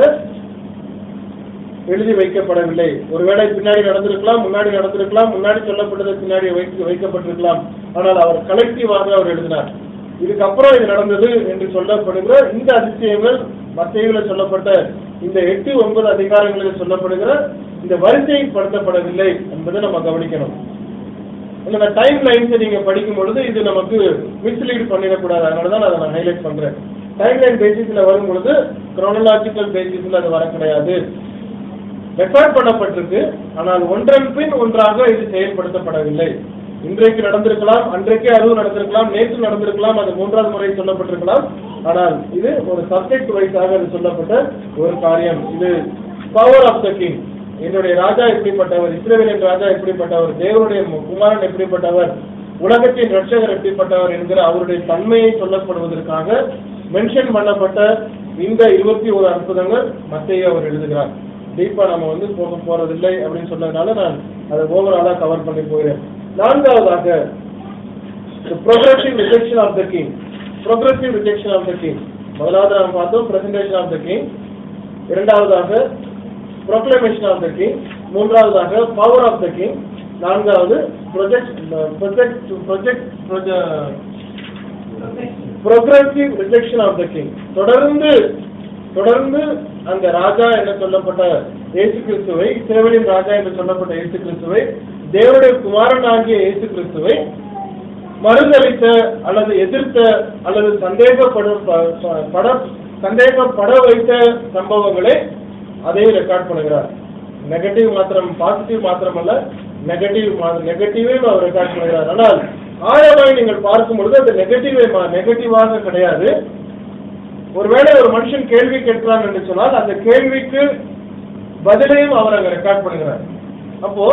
எழுதி வைக்கப்படவில்லை. ஒருவேளை பின்னாடி நடந்திருக்கலாம், முன்னாடி நடந்திருக்கலாம், முன்னாடி சொல்லப்பட்டது பின்னாடி வைக்கப்பட்டிருக்கலாம். ஆனால் அவர் கலெக்டிவாக அவர் எழுதினார். இதுக்கப்புறம் இது நடந்தது என்று சொல்லப்படுகிற இந்த அதிசயங்கள் மத்தேயுவில சொல்லப்பட்ட இந்த 8, 9 அதிகாரங்களில் சொல்லப்படுகிற இந்த வரிசைப்படுத்தப்படவில்லை என்பதை நம்ம கவனிக்கணும். இந்த டைம் லைன்ஸை நீங்க படிக்கும் பொழுது இது நமக்கு மிஸ்லீட் பண்ணிடக்கூடாது. அதனாலதான் அதை நான் ஹைலைட் பண்றேன். டைம் லைன் பேசிஸ்ல வரும் பொழுது குரோனாலாஜிக்கல் பேசிஸ்ல அது வர கிடையாது. ரெக்கார்ட் பண்ணப்பட்டிருக்கு, ஆனால் ஒன்றன் பின் ஒன்றாக இது செயல்படுத்தப்படவில்லை. இன்றைக்கு நடந்திருக்கலாம், அன்றைக்கே அதுவும் நடந்திருக்கலாம், நேற்று நடந்திருக்கலாம், அது 3வது முறை சொல்லப்பட்டிருக்கலாம். ஆனால் இது ஒரு சப்ஜெக்ட் வைஸாக அது சொல்லப்பட்ட ஒரு காரியம். இது பவர் ஆஃப் த கிங். என்னுடைய ராஜா எப்படிப்பட்டவர், இஸ்ரவேலின் ராஜா எப்படிப்பட்டவர், தேவனுடைய குமாரன் எப்படிப்பட்டவர், உலகத்தின் ரட்சகர் எப்படிப்பட்டவர் என்கிற அவருடைய தன்மையை சொல்லப்படுவதற்காக மென்ஷன் பண்ணப்பட்ட இந்த 21 அற்புதங்கள் மத்தேயு அவர் எழுதுகிறார். டீப்பா நம்ம போக போறதில்லை அப்படின்னு சொன்னதுனால நான் அதை ஓவராலா கவர் பண்ணி போகிறேன். 4வதாக progressive rejection of the king. progressive rejection of the king. முதலாவது நாம் பார்த்தோம் presentation of the king, இரண்டாவதாக proclamation of the king, மூன்றாவதாக power of the king, நான்காவது progressive rejection of the king. தொடர்ந்து அந்த ராஜா என்று சொல்லப்பட்ட இயேசு கிறிஸ்துவை, இஸ்ரவேலின் ராஜா என்று சொல்லப்பட்ட இயேசு கிறிஸ்துவை, தேவனுடைய குமாரன் ஆகிய இயேசு கிறிஸ்துவை மறுதளித்த அல்லது எதிர்த்த அல்லது சந்தேகப்பட வைத்த சம்பவங்களை அதையும் ரெக்கார்ட் பண்ணுகிறார். நெகட்டிவ் மாத்திரம், பாசிட்டிவ் மாத்திரம் அல்ல, நெகட்டிவையும் அவர் ரெக்கார்ட் பண்ணுகிறார். ஆனால் ஆழமாய் நீங்கள் பார்க்கும் பொழுது அது நெகட்டிவாக கிடையாது. ஒருவேளை ஒரு மனுஷன் கேள்வி கேட்கிறான் என்று சொன்னால் அந்த கேள்விக்கு பதிலையும் அவர் அங்க ரெக்கார்ட் பண்ணுகிறார். அப்போ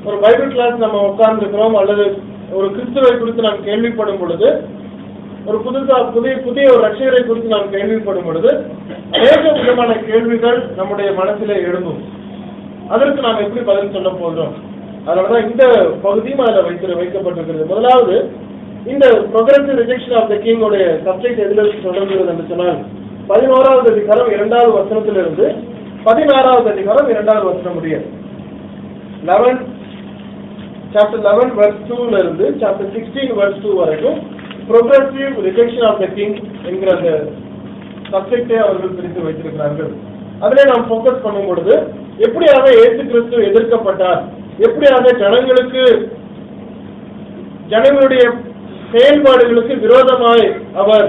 ஒரு பைபிள் கிளாஸ் நம்ம உட்கார்ந்து இருக்கிறோம், அல்லது ஒரு கிறிஸ்துவை குறித்து நாம் கேள்விப்படும் பொழுது, ஒரு புதிய ஒரு ரட்சகரை குறித்து நாம் கேள்விப்படும் பொழுது அநேக விதமான கேள்விகள் நம்முடைய மனசிலே எழும்பும். அதற்கு நாம் எப்படி பதில் சொல்ல போகிறோம்? அதனாலதான் இந்த பகுதியும் அதில் வைக்கப்பட்டிருக்கிறது. முதலாவது, இந்த progressive rejection of the king உடைய சப்ஜெக்ட் எதில் தொடர்கிறது என்று சொன்னால் 11வது அதிகாரம் 2வது வசனத்திலிருந்து 16வது அதிகாரம் 2வது வசனம் முடிய chapter 11 verse 2 இருந்து chapter 16 verse 2 வரைக்கும் progressive rejection of the king என்கிற அந்த சப்ஜெக்டை அவர்கள் பிரித்து வைத்திருக்கிறார்கள். அதிலே நாம் போக்கஸ் பண்ணும் பொழுது எப்படியாக இயேசு கிறிஸ்து எதிர்க்கப்பட்டார், எப்படியாக ஜனங்களுடைய செயல்பாடுகளுக்கு விரோதமாய் அவர்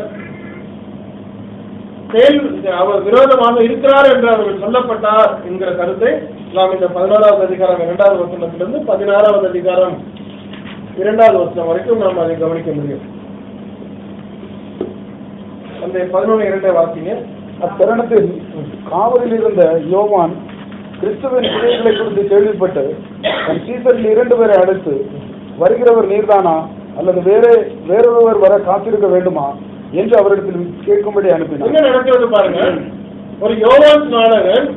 விரோதமாக இருக்கிறார் என்று அவர்கள் சொல்லப்பட்டார் என்கிற கருத்தை நாம் இந்த 11வது அதிகாரம் 2வது வசனத்திலிருந்து 16வது அதிகாரம் 2வது வசனம் வரைக்கும் நாம் அதை கவனிக்க முடியும். அந்த 11:2 வாசிங்க. அத்தருணத்தில் காவலில் இருந்த யோவான் கிறிஸ்துவின் கிரியைகளை குறித்து கேள்விப்பட்டு தன் சீசரில் 2 பேரை அழைத்து, வருகிறவர் நீர்தானா அல்லது வேறொருவர் வர காத்திருக்க வேண்டுமா என்று அவரிடத்தில் கேட்கும்படி அனுப்பினார். என்ன நடக்கிறது பாருங்க. ஒரு யோவான் ஸ்நானகன்,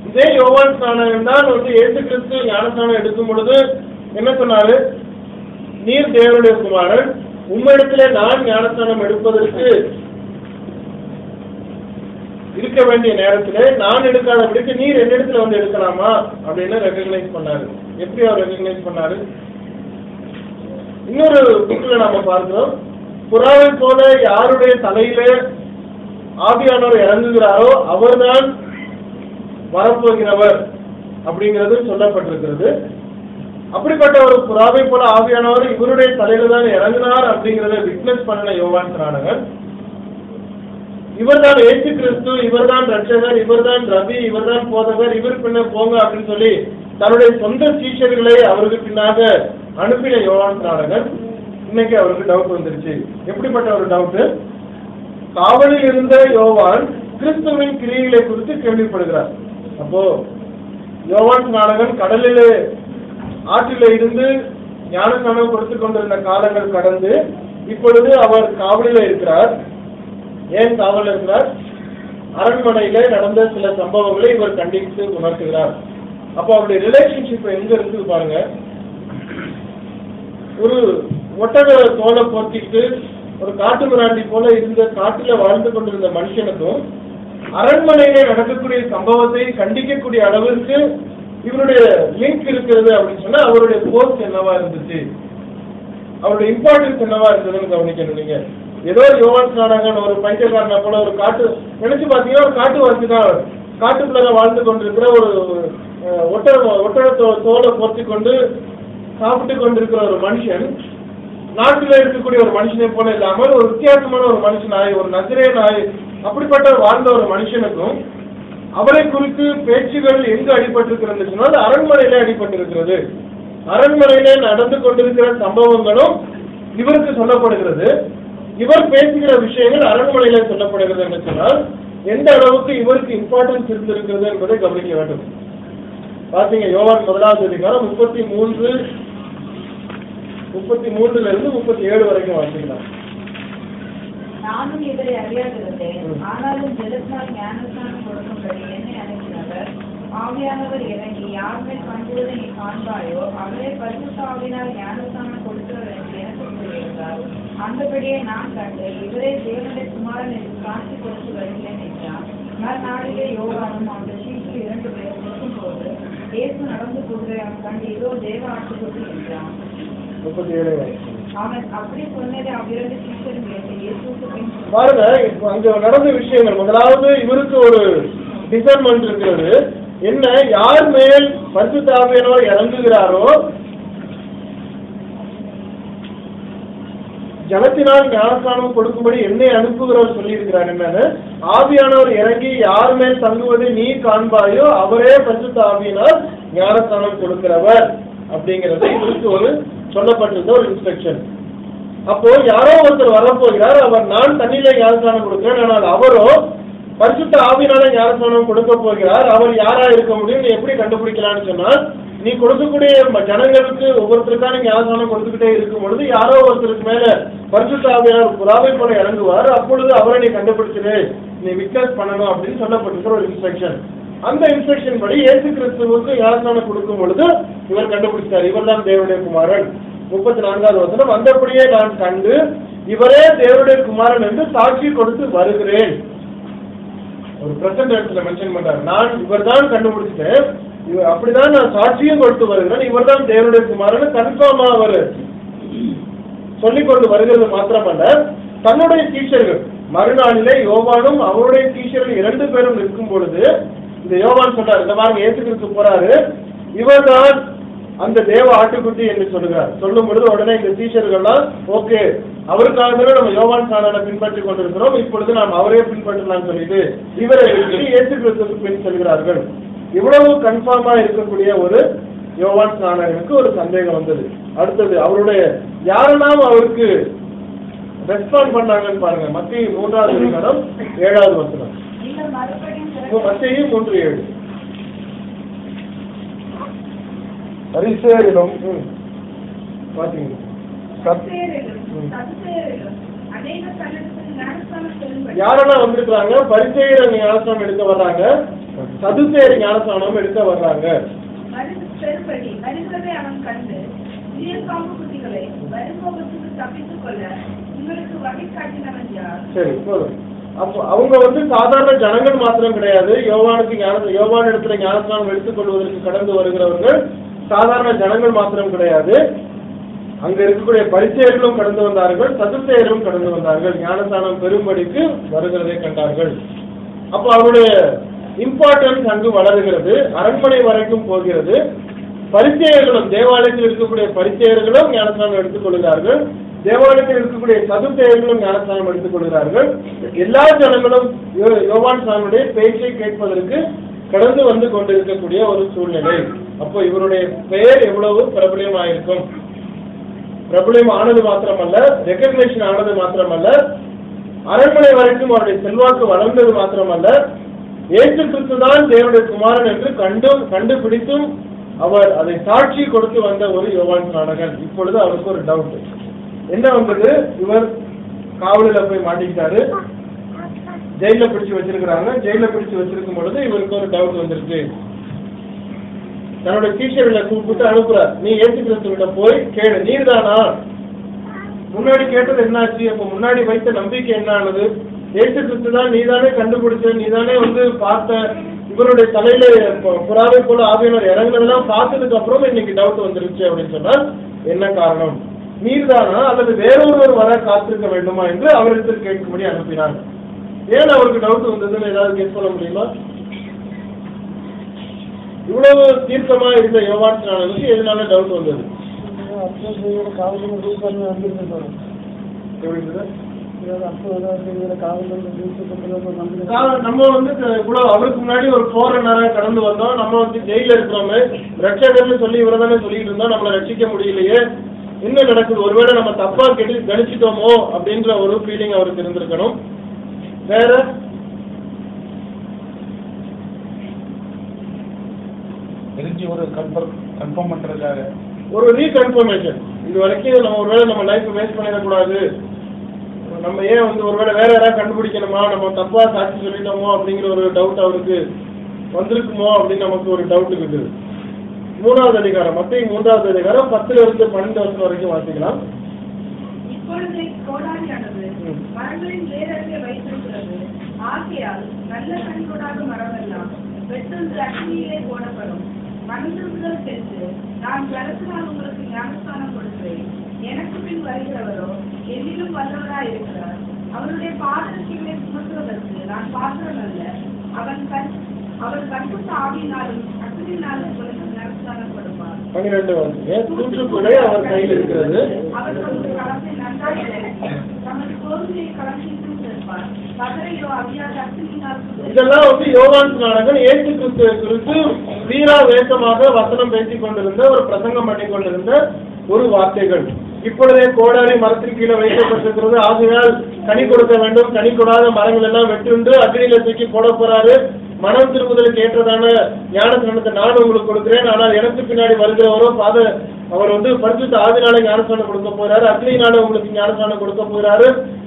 இதே யோவான் ஸ்நானகன் தான் இயேசு கிறிஸ்து ஞானஸ்நானம் எடுக்கும் பொழுது என்ன சொன்னாரு? நீர் தேவனுடைய குமாரன், உம்மிடத்திலே நான் ஞானஸ்நானம் எடுப்பதற்கு இருக்க வேண்டிய நேரத்திலே நான் எடுக்காதபடிக்கு நீர் என்னிடத்துல வந்து எடுக்கலாமா அப்படின்னு ரெகக்னைஸ் பண்ணாரு. எப்படி அவர் ரெகக்னைஸ் பண்ணாரு? இன்னொரு புக்ல நாம பார்க்கிறோம், புறாவை போல யாருடைய தலையில ஆவியானவர் இறங்குகிறாரோ அவர்தான் வரப்போகிறவர் அப்படிங்கிறது சொல்லப்பட்டிருக்கிறது. அப்படிப்பட்ட ஒரு புறாவை போல ஆவியானவர் இவருடைய தலையில தான் இறங்கினார் அப்படிங்கிறத விட்னஸ் பண்ண யோவான் ஸ்நானகன். இவர்தான் இயேசு கிறிஸ்து, இவர்தான் ரட்சகர், இவர்தான் ரபி, இவர்தான் போதகர், இவர் பின்ன போங்க அப்படின்னு சொல்லி தன்னுடைய சொந்த சீஷர்களை அவருக்கு பின்னாக அனுப்பின யோவான் ஸ்நானகன். இன்னைக்கு அவருக்கு டவுட் வந்துருச்சு. எப்படிப்பட்ட ஒரு டவுட்? காவலில் இருந்த யோவான் கிறிஸ்துவின் கிரியைகளை குறித்து கேள்விப்படுகிறார். அப்போ யோவான் ஸ்நானகன் கடலிலே ஆற்றில இருந்து ஞானஸ்நானம் கொடுத்து கொண்டிருந்த காலங்கள் கடந்து இப்பொழுது அவர் காவலில் இருக்கிறார். ஏன் காவலில் இருக்கிறார்? அரண்மனையில நடந்த சில சம்பவங்களை இவர் கண்டித்து உணர்த்துகிறார். அப்போ அவருடைய ரிலேஷன்ஷிப் எங்க இருக்குது பாருங்க. ஒரு ஒட்டக தோலை போர்த்திட்டு ஒரு காட்டு மிராண்டி போல இருந்த காட்டுல வாழ்ந்து கொண்டிருந்த மனுஷனுக்கும் அரண்மனையிலே நடக்கக்கூடிய சம்பவத்தை கண்டிக்கக்கூடிய அளவிற்கு இவருடைய லிங்க் இருக்கிறது அப்படின்னு சொன்னா அவருடைய போஸ்ட் என்னவா இருந்துச்சு, அவருடைய இம்பார்ட்டன்ஸ் என்னவா இருந்ததுன்னு கவனிக்கணும். நீங்க ஏதோ யோவான் ஸ்நானகன் ஒரு பைத்தியக்காரனை போல ஒரு காட்டு நினைச்சு பாத்தீங்கன்னா ஒரு காட்டுவாசி தான், காட்டுக்குள்ள வாழ்ந்து கொண்டிருக்கிற ஒரு ஒட்டக தோலை போர்த்தி கொண்டு சாப்பிட்டு கொண்டிருக்கிற ஒரு மனுஷன் நாட்டில் இருக்கக்கூடிய ஒரு மனுஷனை போல இல்லாமல் ஒரு வித்தியாசமான ஒரு மனுஷனாய், ஒரு நசரேயனாய் அப்படிப்பட்ட வாழ்ந்த ஒரு மனுஷனுக்கும் அவரை குறித்து பேச்சுகள் எங்கு அடிபட்டிருக்கிறது சொன்னால் அரண்மனையிலே அடிபட்டிருக்கிறது. அரண்மனையிலே நடந்து கொண்டிருக்கிற சம்பவங்களும் இவருக்கு சொல்லப்படுகிறது. இவர் பேசுகிற விஷயங்கள் அரண்மனையிலே சொல்லப்படுகிறது என்று சொன்னால் எந்த அளவுக்கு இவருக்கு இம்பார்ட்டன்ஸ் இருந்திருக்கிறது என்பதை கவனிக்க வேண்டும். பாத்தீங்க, யோவான் 1வது அதிகாரம் 33 இருந்து 37 வரைக்கும் வாசிக்கலாம். நானும் இவரை அறியாதிருந்தேன், ஆனாலும் ஜலத்தினால் ஞானஸ்நானம் கொடுக்கும்படி என்னை அனுப்பினவர் ஆவியானவர் இறங்கி யார் மேல் காண்பதை நீ காண்பாயோ அவரே பரிசுத்த ஆவியினால் ஞானஸ்நானம் கொடுக்கிறவர் என்று எனக்கு கூறியிருந்தார். அந்தபடியே நான் கண்டு இவரே தேவனுடைய குமாரன் என்று காட்சி கொடுத்து வருகிறேன் என்றான். மறுநாளிலே யோவானும் அந்த சீக்கிரம் 2 பேர் நிற்கும் போது இயேசு நடந்து போகிறவன் கண்டு இதோ தேவ ஆட்டுக்குட்டி என்றான். 37 அவன் அப்படி சொன்னதை அவ்விரண்டு சீக்கிரம் கேட்டு இயேசுக்கு பின் பாருங்க. அங்க நடந்த விஷயங்கள், முதலாவது இவருக்கு ஒரு டிசர்ன்மெண்ட் இருக்கிறது. என்ன, யார் மேல் பரிசுத்த ஆவியானவர் இறங்குகிறாரோ ஜலத்தினால் ஞானஸ்நானம் கொடுக்கும்படி என்னை அனுப்புகிறவர் சொல்லி இருக்கிறார். என்னன்னு, ஆவியானவர் இறங்கி யார் மேல் தங்குவதை நீ காண்பாயோ அவரே பரிசுத்த ஆவியினால் ஞானஸ்நானம் கொடுக்கிறவர் அப்படிங்கிறது இவருக்கு ஒரு சொல்லப்பட்டிருந்த ஒரு இன்ஸ்ட்ரக்ஷன். அப்போ யாரோ ஒருத்தர் வரப்போகிறார், அவர் நான் தண்ணியில ஞானஸ்நானம் கொடுக்கிறேன், ஆனால் அவரோ பரிசுத்த ஆவியினால ஞானஸ்நானம் கொடுக்க போகிறார். அவர் யாரா இருக்க முடியும், நீ எப்படி கண்டுபிடிக்கலாம்னு சொன்னால், நீ கொடுக்கக்கூடிய ஜனங்களுக்கு ஒவ்வொருத்தருக்கான ஞானஸ்நானம் கொடுத்துக்கிட்டே இருக்கும் பொழுது யாரோ ஒருத்தருக்கு மேல பரிசுத்த ஆவியானவர் புறாவை போல இறங்குவார். அப்பொழுது அவரை நீ கண்டுபிடிச்சிரு, நீ விட்னஸ் பண்ணணும் அப்படின்னு சொல்லப்பட்டிருக்கிற ஒரு இன்ஸ்ட்ரக்ஷன். அந்த இன்ஸ்ட்ரக்ஷன் படி இயேசு கிறிஸ்துவுக்கு ஞானஸ்நானம் கொடுக்கும் பொழுது இவர் கண்டுபிடிச்சார், இவர் தான் தேவனுடைய குமாரன். 34வது வசனம், அந்தபடியே நான் கண்டு இவரே தேவனுடைய குமாரன் என்று சாட்சி கொடுத்து வருகிறேன். ஒரு பிரசன்ட் இடத்துல மென்ஷன் பண்றாரு, நான் இவர் தான் கண்டுபிடிச்சிட்டேன், அப்படிதான் நான் சாட்சியும் கொடுத்து வருகிறேன், இவர் தான் தேவனுடைய குமாரன் கன்ஃபார்மா அவர் சொல்லிக் கொண்டு வருகிறது. மாத்திரமல்ல, தன்னுடைய டீச்சர்கள் மறுநாளிலே யோவானும் அவருடைய டீச்சர்கள் 2 பேரும் நிற்கும் பொழுது இந்த யோவான் சொல்றாரு, இந்த மாதிரி இயேசு கிறிஸ்து போறாரு, இவர்தான் அந்த தேவ ஆட்டுக்குட்டி என்று சொல்லுகிறார். சொல்லும் பொழுது உடனே இந்த டீச்சர்கள்லாம் ஓகே, அவருக்காகவே நம்ம யோவான் ஸ்நானனை பின்பற்றி கொண்டிருக்கிறோம், இப்பொழுது நாம் அவரே பின்பற்றலாம் சொல்லிட்டு இவரை இயேசு கிறிஸ்துவுக்கு பின் செல்கிறார்கள். இவ்வளவு கன்ஃபார்மா இருக்கக்கூடிய ஒரு யோவான் ஸ்நானனுக்கு ஒரு சந்தேகம் வந்தது. அடுத்தது அவருடைய யாரெல்லாம் அவருக்கு ரெஸ்பாண்ட் பண்ணாங்கன்னு பாருங்க. மத்திய 3வது அதிகாரம் 7வது வசனம். மத்திய 3:7. பரிசேயரிலும் பாத்தீங்க, யாரெல்லாம் வந்திருக்கிறாங்க? பரிசேயர் ஞானஸ்நானம் எடுக்க வர்றாங்க, சதுசேயர் ஞானஸ்நானம் எடுக்க வர்றாங்க. உயிர்காப்பு குட்டிகளை வரும்போது தப்பித்துக் கொள்ள உங்களுக்கு வகை காட்டினவன் யார்? சரி, போதும். அப்போ அவங்க வந்து சாதாரண ஜனங்கள் மாத்திரம் கிடையாது. யோவான் இடத்துல ஞானஸ்நானம் எடுத்துக் கொள்வதற்கு கடந்து வருகிறவர்கள் சாதாரண ஜனங்கள் மாத்திரம் கிடையாது. அங்க இருக்கக்கூடிய பரிசேயர்களும் கடந்து வந்தார்கள், சதுசேயரும் கடந்து வந்தார்கள். ஞானஸ்நானம் பெரும்படிக்கு வருகிறதை கண்டார்கள். அப்போ அவருடைய இம்பார்ட்டன்ஸ் அங்கு வளருகிறது, அரண்மனை வரைக்கும் போகிறது. பரிசேயர்களும், தேவாலயத்தில் இருக்கக்கூடிய பரிசேயர்களும் ஞானஸ்நானம் எடுத்துக் கொள்கிறார்கள். தேவாலயத்தில் இருக்கக்கூடிய சதுசேயர்களும் ஞானஸ்நானம் எடுத்துக் கொள்கிறார்கள். எல்லா ஜனங்களும் யோவான் ஸ்நானனுடைய பேச்சை கேட்பதற்கு கடந்து வந்து கொண்டிருக்கக்கூடிய ஒரு சூழ்நிலை. அப்போ இவருடைய பெயர் எவ்வளவு பிரபலியமாயிருக்கும். பிரபலியம் ஆனது மாத்திரமல்ல, ரெகக்னேஷன் ஆனது மாத்திரமல்ல, அரண்மனை வரைக்கும் அவருடைய செல்வாக்கு வளர்ந்தது மாத்திரமல்ல, இயேசு கிறிஸ்து தான் தேவனுடைய குமாரன் என்று கண்டுபிடித்தும் அவர் அதை சாட்சி கொடுத்து வந்த ஒரு யோவான் ஸ்நானகன். இப்பொழுது அவருக்கு ஒரு டவுட் என்ன வந்தது? இவர் காவலில் போய் மாட்டிக்கிட்டாரு, ஜெயில பிடிச்சு வச்சிருக்கிறாங்க. ஜெயில பிடிச்சு வச்சிருக்கும் பொழுது இவருக்கு ஒரு டவுட் வந்திருக்கு. தன்னுடைய டீச்சர்களை கூப்பிட்டு அனுப்புறார். நீ இயேசு கிறிஸ்துவிட்ட போய் கேளு, நீர்தானா? முன்னாடி கேட்டது என்னாச்சு? அப்ப முன்னாடி வைத்த நம்பிக்கை என்ன ஆனது? இயேசு கிறிஸ்து தான், நீதானே கண்டுபிடிச்ச, நீதானே வந்து பார்த்த, இவருடைய தலையில புறாவை போல ஆவியானவர் இறங்குனதெல்லாம் பார்த்ததுக்கு அப்புறம் இன்னைக்கு டவுட் வந்துருச்சு அப்படின்னு சொன்னால் என்ன காரணம்? நீர்தானா அல்லது வேறொருவர் வர காத்திருக்க வேண்டுமா என்று அவரிடத்தில் கேட்கும்படி அனுப்பினார். ஏன் அவருக்கு டவுட் வந்ததுன்னு ஏதாவது கேட்க சொல்ல முடியுமா? இவ்வளவு தீர்க்கமா இருந்த யோவான் ஸ்நானனுக்கு எதனால டவுட் வந்தது? நம்ம வந்து கூட அவருக்கு முன்னாடி ஒரு போராட கடந்து வந்தோம், நம்ம வந்து ஜெயில இருக்கிறோமே, ரட்சகர்னு சொல்லி இவரதானே சொல்லிட்டு இருந்தோம், நம்மளை ரட்சிக்க முடியலையே, என்ன நடக்குது, ஒருவேளை நம்ம தப்பா கணிச்சிட்டோமோ அப்படின்ற ஒரு ஃபீலிங் அவருக்கு இருந்திருக்கணும். வேற ஒரு கன்ஃபார்ம் பண்றதுக்காக ஒரு ரீகன்ஃபர்மேஷன். இது வரைக்கும் நம்ம ஒருவேளை நம்ம லைஃப் வேஸ்ட் பண்ணிடக்கூடாது, நம்ம ஏன் வந்து ஒருவேளை வேற யாராவது கண்டுபிடிக்கணுமா, நம்ம தப்பா சாட்சி சொல்லிட்டோமோ அப்படிங்கிற ஒரு டவுட் அவருக்கு வந்திருக்குமோ அப்படின்னு நமக்கு ஒரு டவுட் இருக்குது. 3வது அதிகாரம், மத்தேயு 3வது அதிகாரம் 10-12 வரைக்கும் வாசிக்கலாம். இப்பொழுது கோடாரியானது மரங்களின் வேரருகே வைத்திருக்கிறது. ஆகையால் நல்ல கனிகொடாத மரமெல்லாம் வெட்டுண்டு அக்னியிலே போடப்படும். மனிதர்கள் சென்று, நான் ஜலத்தினால் உங்களுக்கு ஞானஸ்நானம் கொடுக்கிறேன், எனக்கு பின் வருகிறவரோ என்னிலும் வல்லவராய் இருக்கிறார். அவருடைய பாதரட்சிகளை சுமத்துவதற்கு நான் பாத்திரம் அல்ல. அவர் பரிசுத்த ஆவியினாலும் அக்னியினாலும் உங்களுக்கு ஞானஸ்நானம் கொடுப்பார். 12 தூற்றுக்குடை அவர் கையில் இருக்கிறது. அவர் தமது களத்தை நன்றாக தமது கோவிலை களத்தில் தூற்றிருப்பார். கதரையோ அவியாத அக்னியினால். இதெல்லாம் வந்து யோவான் ஸ்நானகன் இயேசு கிறிஸ்துவை குறித்து வீரா வேகமாக வசனம் பேசிக் கொண்டிருந்த, ஒரு பிரசங்கம் பண்ணி கொண்டிருந்த ஒரு வார்த்தைகள். இப்பொழுதே கோடாரி மரத்தின் கீழே வைக்கப்பட்டிருக்கிறது, ஆகையால் கனி கொடுக்க வேண்டும், கனி கொடாத மரங்கள் எல்லாம் வெட்டுண்டு அக்னியில தூக்கி போட போறாரு. மனம் திரும்புதலுக்கு ஏற்றதான ஞானஸ்நானத்தை நான் உங்களுக்கு கொடுக்கிறேன், ஆனால் எனக்கு பின்னாடி வருகிறவரோ அவர் வந்து பரிசுத்த ஆவியினால ஞானஸ்நானம் கொடுக்க போறாரு, அக்னியினால உங்களுக்கு ஞானஸ்நானம் கொடுக்க போறாரு.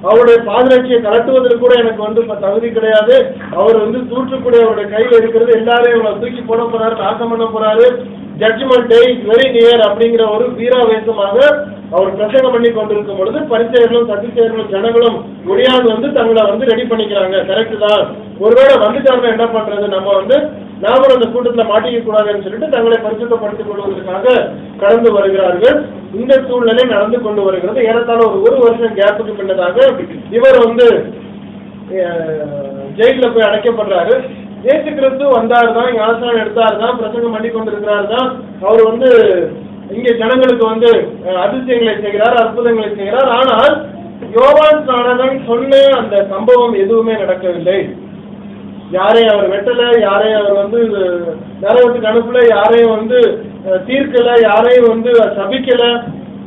அவருடைய பாதரட்சியை கலட்டுவதற்கு கூட எனக்கு வந்து தகுதி கிடையாது. அவர் வந்து தூற்றுக்கூடிய அவருடைய கையில் இருக்கிறது, எல்லாரையும் தூக்கி போட போறாரு, நாசம் பண்ண போறாரு. Judgement day is very near அப்படிங்கிற ஒரு வீராவேசமாக அவர் பிரசங்கம் பண்ணி கொண்டிருக்கும் பொழுது பரிசேயர்களும் சதுசேயர்களும் ஜனங்களும் முடியாது வந்து தங்களை வந்து ரெடி பண்ணிக்கிறாங்க. கரெக்ட் தான், ஒருவேளை வந்துட்டாருன்னா என்ன பண்றது, நாமளும் அந்த கூட்டத்தில் மாட்டிக்க கூடாதுன்னு சொல்லிட்டு தங்களை பரிசுத்தப்படுத்திக் கொள்வதற்காக கடந்து வருகிறார்கள். இந்த சூழ்நிலை நடந்து கொண்டு வருகிறது. ஏறத்தாழ ஒரு வருஷம் கேப்புக்கு பின்னதாக இவர் வந்து ஜெயில போய் அடைக்கப்படுறாரு. இயேசு கிறிஸ்து வந்தார் தான், ஞானஸ்நானம் எடுத்தார் தான், பிரசங்கம் பண்ணி கொண்டிருக்கிறார் தான். அவர் வந்து இங்கே ஜனங்களுக்கு வந்து அதிசயங்களை செய்கிறார், அற்புதங்களை செய்கிறார். ஆனால் யோவான் ஸ்நானகன் சொன்ன அந்த சம்பவம் எதுவுமே நடக்கவில்லை. யாரையும் அவர் வெட்டல, யாரையும் அவர் வந்து நரகத்துக்கு அனுப்பல, யாரையும் வந்து தீர்க்கல, யாரையும் வந்து சபிக்கல.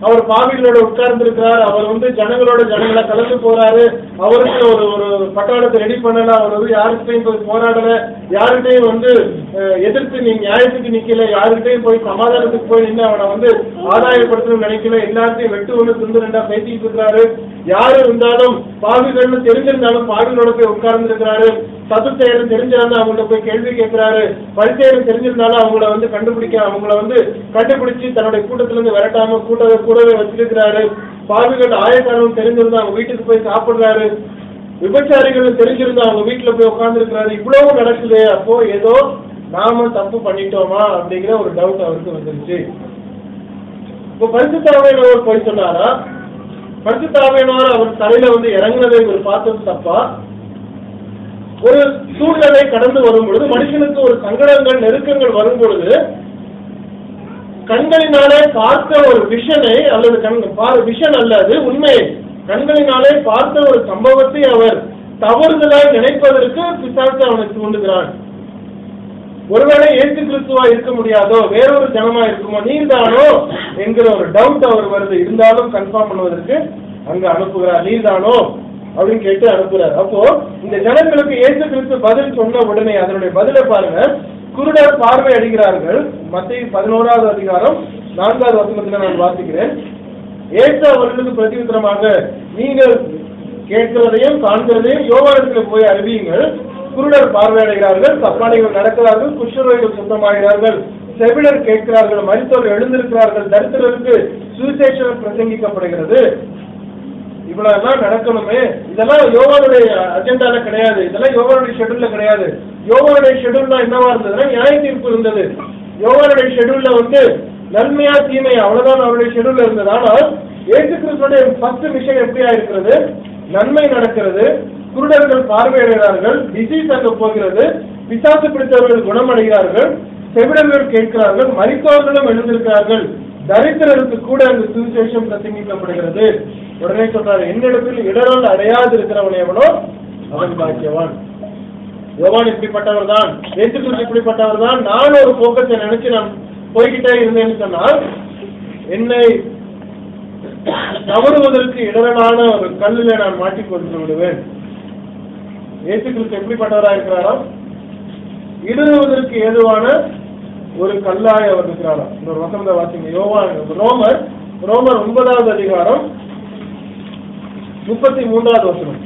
அவர் பாவிகளோட உட்கார்ந்துருக்கிறார். அவர் வந்து ஜனங்களை கலந்து போறாரு. அவருக்கு ஒரு பட்டாளத்தை ரெடி பண்ணல. அவர் வந்து யாருக்கிட்டையும் போய் போராடல, யாருக்கிட்டையும் வந்து எதிர்த்து நீ நியாயத்துக்கு நிக்கல, யாருக்கிட்டையும் போய் சமாதானத்துக்கு போய் நின்று அவனை வந்து ஆதாயப்படுத்தணும்னு நினைக்கல. எல்லாத்தையும் வெட்டு ஒன்று துண்டு ரெண்டா பேசிட்டு இருக்கிறாரு. யாரு இருந்தாலும் பாவிகள்னு தெரிஞ்சிருந்தாலும் பாவிகளோட போய் உட்கார்ந்து இருக்கிறாரு. சதுசேயர் தெரிஞ்சிருந்தா அவங்கள்ட்ட போய் கேள்வி கேட்கிறாரு, பரிசேயர் தெரிஞ்சிருந்தாலும் அவங்கள கண்டுபிடிச்சு தன்னுடைய கூட்டத்துல இருந்து விரட்டாம கூடவே வச்சிருக்கிறாரு. பாவிகள் ஆயக்காரர்கள் தெரிஞ்சிருந்தா அவங்க வீட்டுக்கு போய் சாப்பிடுறாரு. விபச்சாரிகள் தெரிஞ்சிருந்தா அவங்க வீட்டுல போய் உட்கார்ந்து இருக்கிறாரு. இவ்வளவு நடக்குது. அப்போ ஏதோ நாம தப்பு பண்ணிட்டோமா அப்படிங்கிற ஒரு டவுட் அவருக்கு வந்துருச்சு. இப்போ பரிசுத்த ஆவியானவர் போய் சொன்னாரா? பரிசுத்த ஆவியானவர் அவர் தலையில இறங்குனதை இவர் பார்த்தது தப்பா? ஒரு சூழ்நிலை கடந்து வரும் பொழுது, மனுஷனுக்கு ஒரு சங்கடங்கள் நெருக்கங்கள் வரும் பொழுது, கண்களினாலே பார்த்த ஒரு விஷனை அல்லது விஷன் அல்ல, அது உண்மை. கண்களினாலே பார்த்த ஒரு சம்பவத்தை அவர் தவறுதலாய் நினைப்பதற்கு பிசாசு அவனை தூண்டுகிறான். ஒருவேளை இயேசு கிறிஸ்துவா இருக்க முடியாதோ, வேறொரு ஜனமா இருக்குமோ, நீர்தானோ என்கிற ஒரு டவுட் அவர் வருது. இருந்தாலும் கன்ஃபார்ம் பண்ணுவதற்கு அங்க அனுப்புகிறார். நீர்தானோ அப்படின்னு கேட்டு அனுப்புறார். அப்போ இந்த ஜனங்களுக்கு இயேசு கிறிஸ்து பதில் சொன்ன உடனே அதனுடைய பதிலை பாருங்க. குருடர் பார்வை அடைகிறார்கள். மத்தேயு 11வது அதிகாரம் 4வது வசனத்துல நான் வாசிக்கிறேன். இயேசு அவர்களுக்கு பிரதியுத்தரமாக, நீங்கள் கேட்கிறதையும் காண்கிறதையும் யோவானிடத்தில் போய் அறிவியுங்கள். குருடர் பார்வையடைகிறார்கள், சப்பானிகள் நடக்கிறார்கள், குஷ்டரோகிகள் சுத்தமாகிறார்கள், செவிடர் கேட்கிறார்கள், மரித்தோர் எழுந்திருக்கிறார்கள், தரித்திரருக்கு சுவிசேஷம் பிரசங்கிக்கப்படுகிறது. இவ்வளவு நடக்கணுமே. இதெல்லாம் யோவானுடைய அஜெண்டால கிடையாது. இதெல்லாம் யோவானுடைய ஷெட்யூல்ல கிடையாது. யோவானுடைய ஷெட்யூல்னா என்னவா இருந்ததுன்னா நியாய தீர்ப்பு இருந்தது. யோவானுடைய ஷெட்யூல்ல நன்மையா தீமையா அவ்வளவுதான் அவருடைய ஷெட்யூல்ல இருந்தது. ஆனால் இயேசு கிறிஸ்துடைய ஃபர்ஸ்ட் மிஷன் எப்படியா இருக்கிறது? நன்மை நடக்கிறது, குருடர்கள் பார்வையிடுகிறார்கள், டிசீஸ் அங்க போகிறது, பிசாசு பிடித்தவர்கள் குணமடைகிறார்கள், செவிடர்கள் கேட்கிறார்கள், மரித்தவர்களும் எழுந்திருக்கிறார்கள், தரித்திரருக்கு கூட அங்கு சுவிசேஷம் பிரசங்கிக்கப்படுகிறது. உடனே சொல்றாரு, என்னிடத்தில் இடரல் அடையாது இருக்கிறவன் எவனோ அவன் பாக்கியவான். யோவான் இப்படிப்பட்டவர் தான், இயேசு கிறிஸ்து இப்படிப்பட்டவர் தான். நான் ஒரு போக்கத்தை நினைச்சு நான் போய்கிட்டே இருந்தேன்னு சொன்னால் என்னை தவறுவதற்கு இடரலான ஒரு கல்லில நான் மாட்டிக் கொண்டு விடுவேன். இயேசு கிறிஸ்து எப்படிப்பட்டவராக இருக்கிறாரோ, இடறுவதற்கு ஏதுவான ஒரு கல்லாய் அவர் இருக்கிறாரா. இன்னொரு வசனத்தை வாசிங்க. ரோமர் 9வது அதிகாரம் 33வது வசனம்.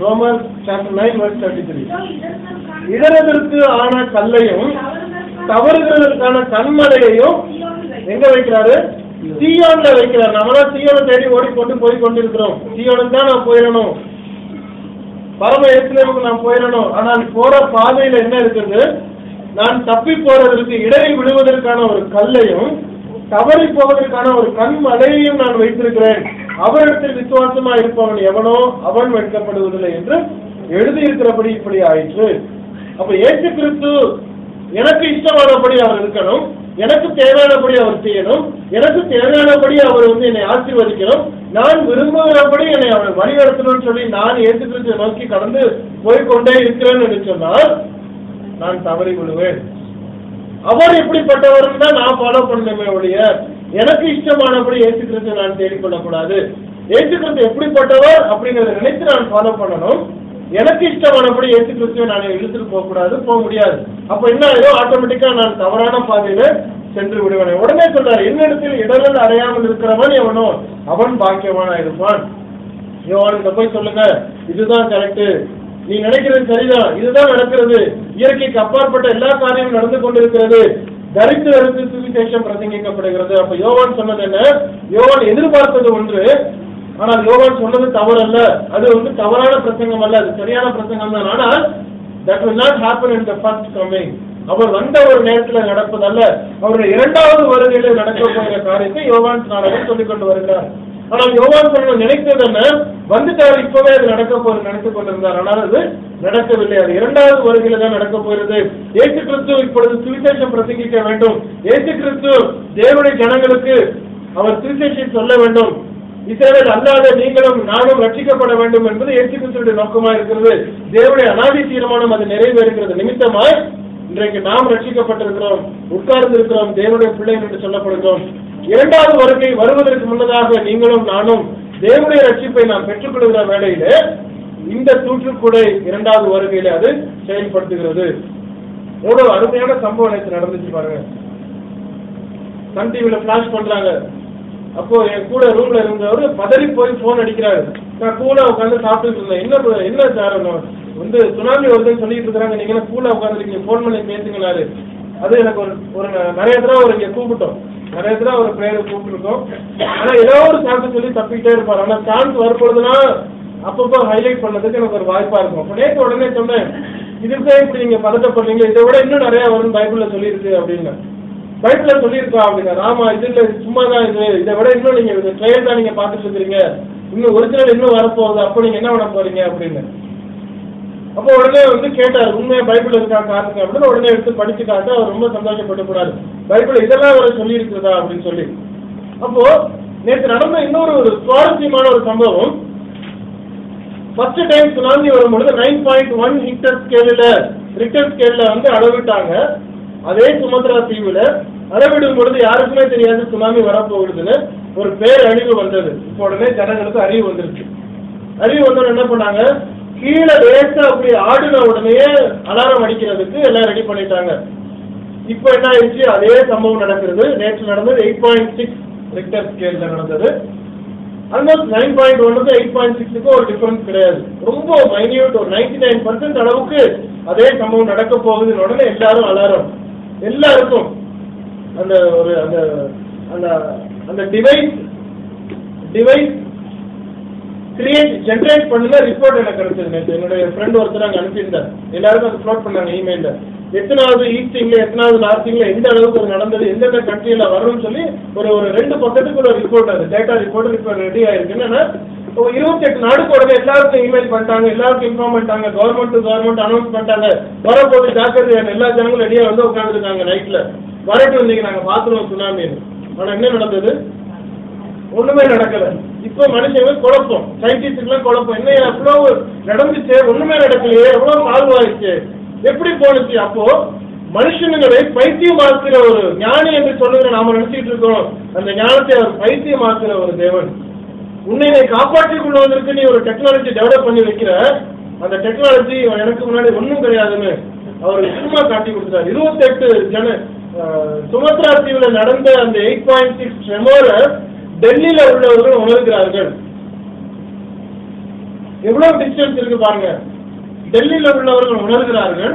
ரோமர் chapter 9 verse 33. இடறுவதற்கு ஆன கல்லையும் தவறுகிறதற்கான கண்மலையையும் எங்க வைக்கிறாரு? சீயோன்ல வைக்கிறார். நம்மளாம் சீயோனை தேடி ஓடிக்கொண்டு போய் கொண்டிருக்கிறோம். சீயோனுக்கு தான் நான் போயிடணும், பரம எருசலேமுக்கு நான் போயிடணும். ஆனால் போற பாதையில என்ன இருக்குது? நான் தப்பி போறதற்கு, இடரை விடுவதற்கான ஒரு கல்லையும் தவறி போவதற்கான ஒரு கண்மலையையும் நான் வைத்திருக்கிறேன். அவரிடத்தில் விசுவாசமா இருப்பவன் எவனோ அவன் வெட்கப்படுவதில்லை என்று எழுதியிருக்கிறபடி இப்படி ஆயிற்று. அப்ப இயேசு கிறிஸ்து எனக்கு இஷ்டமானபடி அவர் இருக்கணும், எனக்கு தேவையானபடி அவர் செய்யணும், எனக்கு தேவையானபடி அவர் என்னை ஆசீர்வதிக்கணும், நான் விரும்புகிறபடி என்னை அவர் வழிநடத்தணும்னு சொல்லி நான் இயேசு கிறிஸ்துவை நோக்கி கடந்து போய்கொண்டே இருக்கிறேன் என்று சொன்னால் நான் தவறி விடுவேன். அவர் எப்படிப்பட்டவர் தான் நான் ஃபாலோ பண்ணணுமே ஒழிய எனக்கு இஷ்டமானபடி இயேசு கிறிஸ்துவை நான் தேடிக்கொள்ளக்கூடாது. இயேசு கிறிஸ்து எப்படிப்பட்டவர் அப்படிங்கறத நினைத்து நான் ஃபாலோ பண்ணணும். எனக்கு இஷ்டமானபடி இயேசு கிறிஸ்துவை நான் இழுத்துட்டு போக முடியாது. அப்ப என்ன ஆயிடும்? ஆட்டோமேட்டிக்கா நான் தவறான பாதையில சென்று விடுவேன். உடனே சொல்றாரு, என்னிடத்தில் இடரல் அடையாமல் இருக்கிறவன் எவனோ அவன் பாக்கியவானா இருப்பான். யோவானுக்கு போய் சொல்லுங்க, இதுதான் கரெக்ட், நீ நினைக்கிறது சரிதான், இதுதான் நடக்கிறது, இயற்கைக்கு அப்பாற்பட்ட எல்லா காரியமும் நடந்து கொண்டிருக்கிறது, தரித்திரருக்கு சுவிசேஷம் பிரசங்கிக்கப்படுகிறது. அப்ப யோவான் சொன்னது என்ன? யோவான் எதிர்பார்த்தது ஒன்று, ஆனால் யோவான் சொன்னது தவறு அல்ல, அது தவறான பிரசங்கம் அல்ல, அது சரியான பிரசங்கம் தான். ஆனால் that will not happen in the first coming. அவர் வந்த ஒரு நேரத்தில் நடப்பதல்ல, அவருடைய இரண்டாவது வருகையில நடக்க போகிற காரியத்தை யோவான் நாடகம் சொல்லிக் கொண்டு வருகிறார். ஆனால் யோவான் சொன்ன நினைத்தது என்ன? வந்துட்டார், இப்பவே அது நடக்க போறது நினைத்துக் கொண்டிருந்தார். ஆனால் அது நடக்கவில்லை. அது இரண்டாவது வருகையில தான் நடக்க போகிறது. இயேசு கிறிஸ்து இப்பொழுது சுவிசேஷம் பிரசங்கிக்க வேண்டும். இயேசு கிறிஸ்து தேவனுடைய ஜனங்களுக்கு அவர் சுவிசேஷம் சொல்ல வேண்டும். இஸ்ரவேல் அல்லாத நீங்களும் நானும் ரட்சிக்கப்பட வேண்டும் என்பது இயேசு கிறிஸ்துவினுடைய நோக்கமாக இருக்கிறது. தேவனுடைய அநாதி தீர்மானம் அது நிறைவேறுகிறது நிமித்தமாய் இன்றைக்கு நாம் ரட்சிக்கப்பட்டிருக்கிறோம், உட்கார்ந்து இருக்கிறோம், தேவனுடைய பிள்ளைகள் என்று சொல்லப்படுகிறோம். இரண்டாவது வருகை வருவதற்கு முன்னதாக நீங்களும் நானும் தேவனுடைய ரட்சிப்பை நாம் பெற்றுக் கொள்கிற வேளையில இந்த தூற்றுக்குடை இரண்டாவது வருகையில அது செயல்படுத்துகிறது. எவ்வளவு அருமையான சம்பவம் நேற்று நடந்துச்சு பாருங்க. சன் டிவில பிளாஷ் பண்றாங்க. அப்போ என் கூட ரூம்ல இருந்தவர் பதறி போய் போன் அடிக்கிறாரு. நான் கூலா உட்காந்து சாப்பிட்டுட்டு இருந்தேன். என்ன சார் வந்து சுனாமி வருதுன்னு சொல்லிட்டு இருக்கிறாங்க, நீங்க என்ன கூலா உட்காந்துருக்கீங்க, போன் பண்ணி பேசுங்கனாரு. அது எனக்கு ஒரு நிறைய தடவை ஒரு இங்க கூப்பிட்டோம், நிறைய தடவை ஒரு பிரேயர் கூப்பிட்டுருக்கோம். ஆனா ஏதோ ஒரு சான்ஸ் சொல்லி தப்பிக்கிட்டே இருப்பாரு. ஆனா சான்ஸ் வரும்பொழுதுனா அப்பப்போ ஹைலைட் பண்ணதுக்கு எனக்கு ஒரு வாய்ப்பா இருக்கும். அப்ப நேற்று உடனே சொன்னேன், இதுதான் இப்படி நீங்க பதட்டப்படுறீங்க, இதை விட இன்னும் நிறைய வரும் பைபிள்ல சொல்லியிருக்கு அப்படின்னு. பைபிள்ல சொல்லியிருக்கா அப்படின்னா, ஆமா இதுல சும்மாதான் இதை விட இன்னும் நீங்க ட்ரையல் தான் நீங்க பாத்துட்டு இருக்கிறீங்க, இன்னும் ஒரிஜினல் இன்னும் வரப்போகுது, அப்போ நீங்க என்ன பண்ண போறீங்க அப்படின்னு. அப்போ உடனே வந்து கேட்டாரு, உண்மையா பைபிள் இருக்கா காட்டுங்க அப்படின்னு. உடனே எடுத்து படிச்சு காட்டு. அவர் ரொம்ப சந்தோஷப்பட்டு கூடாது, பைபிள் இதெல்லாம் வர சொல்லி இருக்கிறதா அப்படின்னு சொல்லி. அப்போ நேற்று நடந்த இன்னொரு சுவாரஸ்யமான ஒரு சம்பவம். ஃபர்ஸ்ட் டைம் சுனாமி வரும்பொழுது 9.1 ரிக்டர் ஸ்கேல்ல வந்து அளவிட்டாங்க. அதே சுமத்ரா தீவுல அளவிடும் பொழுது யாருக்குமே தெரியாது சுனாமி வரப்போகுதுன்னு ஒரு பேரழிவு வந்தது. இப்போ உடனே ஜனங்களுக்கு அறிவு வந்துருச்சு. அறிவு வந்தோன்னு என்ன பண்ணாங்க, கீழே லேச அப்படி ஆடின உடனே அலாரம் அடிக்கிறதுக்கு எல்லாம் ரெடி பண்ணிட்டாங்க. இப்ப என்ன ஆயிடுச்சு, அதே சம்பவம் நடக்கிறது. நேற்று நடந்தது 8.6 ரிக்டர் ஸ்கேல்ல நடந்தது. ஆல்மோஸ்ட் 9.1க்கு 8.6க்கு ஒரு டிஃபரன்ஸ் கிடையாது, ரொம்ப மைன்யூட். ஒரு 99% அளவுக்கு அதே சம்பவம் நடக்க போகுதுன்னு உடனே எல்லாரும் அலாரம். எல்லாருக்கும் அந்த ஒரு அந்த டிவைஸ் ஜென்ரேட் பண்ணுங்க ரிப்போர்ட் எனக்கு கிடைச்சது. என்னுடைய ஃப்ரெண்ட் ஒருத்தர் அங்கே அனுப்பியிருந்தார், எல்லாருக்கும் அது ஃப்ளோட் பண்ணாங்க இமெயில. எத்தனாவது ஈஸ்டிங்ல எத்தனாவது நார்த்திங்ல எந்த அளவுக்கு அது நடந்தது, எந்தெந்த கண்ட்ரியில வரும்னு சொல்லி ஒரு 2 பக்கத்துக்குள்ள ரிப்போர்ட், அது டேட்டா ரிப்போர்ட் இப்போ ரெடி ஆயிருக்கு. என்னன்னா 28 நாடுக்கு உடனே எல்லாருக்கும் இமெயில் பண்ணிட்டாங்க, எல்லாருக்கும் இன்ஃபார்ம் பண்ணிட்டாங்க, கவர்மெண்ட் டு கவர்மெண்ட் அனௌன்ஸ் பண்ணிட்டாங்க, வரப்போது ஜாக்கிரதை. எல்லா ஜனங்களும் ரெடியா வந்து உட்காந்துருக்காங்க. நைட்ல வரட்டு வந்தீங்க, நாங்க பாத்துருவோம் சுனாமின்னு. ஆனா என்ன நடந்தது, ஒண்ணுமே நடக்கல. இப்போ மனுஷங்க குழப்பம், சயின்டிஸ்டுக்கெல்லாம் குழப்பம், என்ன எவ்வளவு நடந்துச்சு, ஒண்ணுமே நடக்கலையே, எவ்வளவு சால்வ் ஆயிடுச்சு, எப்படி போனுச்சு. அப்போ மனுஷனுங்களை பைத்தியமாக்குற ஒரு ஞானி என்று சொல்லுகிற நாம நினைச்சிட்டு இருக்கோம். அந்த ஞானத்தை அவர் பைத்தியமாக்குற ஒரு தேவன். உன்னை காப்பாற்றிக் கொள்வதற்கு நீ ஒரு டெக்னாலஜி டெவலப் பண்ணி வைக்கிற, அந்த டெக்னாலஜி எனக்கு முன்னாடி ஒன்றும் கிடையாதுன்னு அவர் சும்மா காட்டி கொடுத்தார். 28 சுமத்ரா தீவுல நடந்த அந்த 8.6 ட்ரெமோரை டெல்லியில உள்ளவர்கள் உணர்கிறார்கள். எவ்வளவு டிஸ்டன்ஸ் இருக்கு பாருங்க. டெல்லியில உள்ளவர்கள் உணர்கிறார்கள்.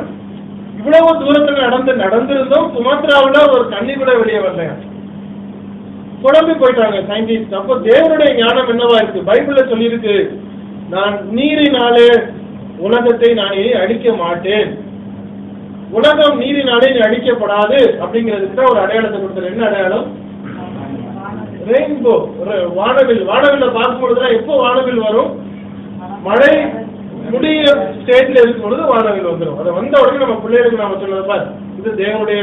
இவ்வளவு தூரத்துல நடந்திருந்தோம், சுமத்ராவில ஒரு தண்ணி கூட வெளியே வரல. குழம்பி போயிட்டாங்க சயின்டிஸ்ட். அப்போ தேவனுடைய ஞானம் என்னவா இருக்கு, பைபிள்ல சொல்லி இருக்கு, நான் நீரினாலே உலகத்தை நான் அழிக்க மாட்டேன், உலகம் நீரினாலே அழிக்கப்படாது அப்படிங்கிறதுக்கு தான் ஒரு அடையாளத்தை கொடுத்தாரு. என்ன அடையாளம், ரெயின்போ, வானவில். வானவில்ல பார்க்கும் பொழுதுதான் எப்போ வானவில் வரும், மழை முடிய ஸ்டேட்ல இருக்கும் பொழுது வானவில் வந்துடும். அதை வந்த உடனே நம்ம பிள்ளைகளுக்கு நாம சொன்னதுப்பா, இது தேவனுடைய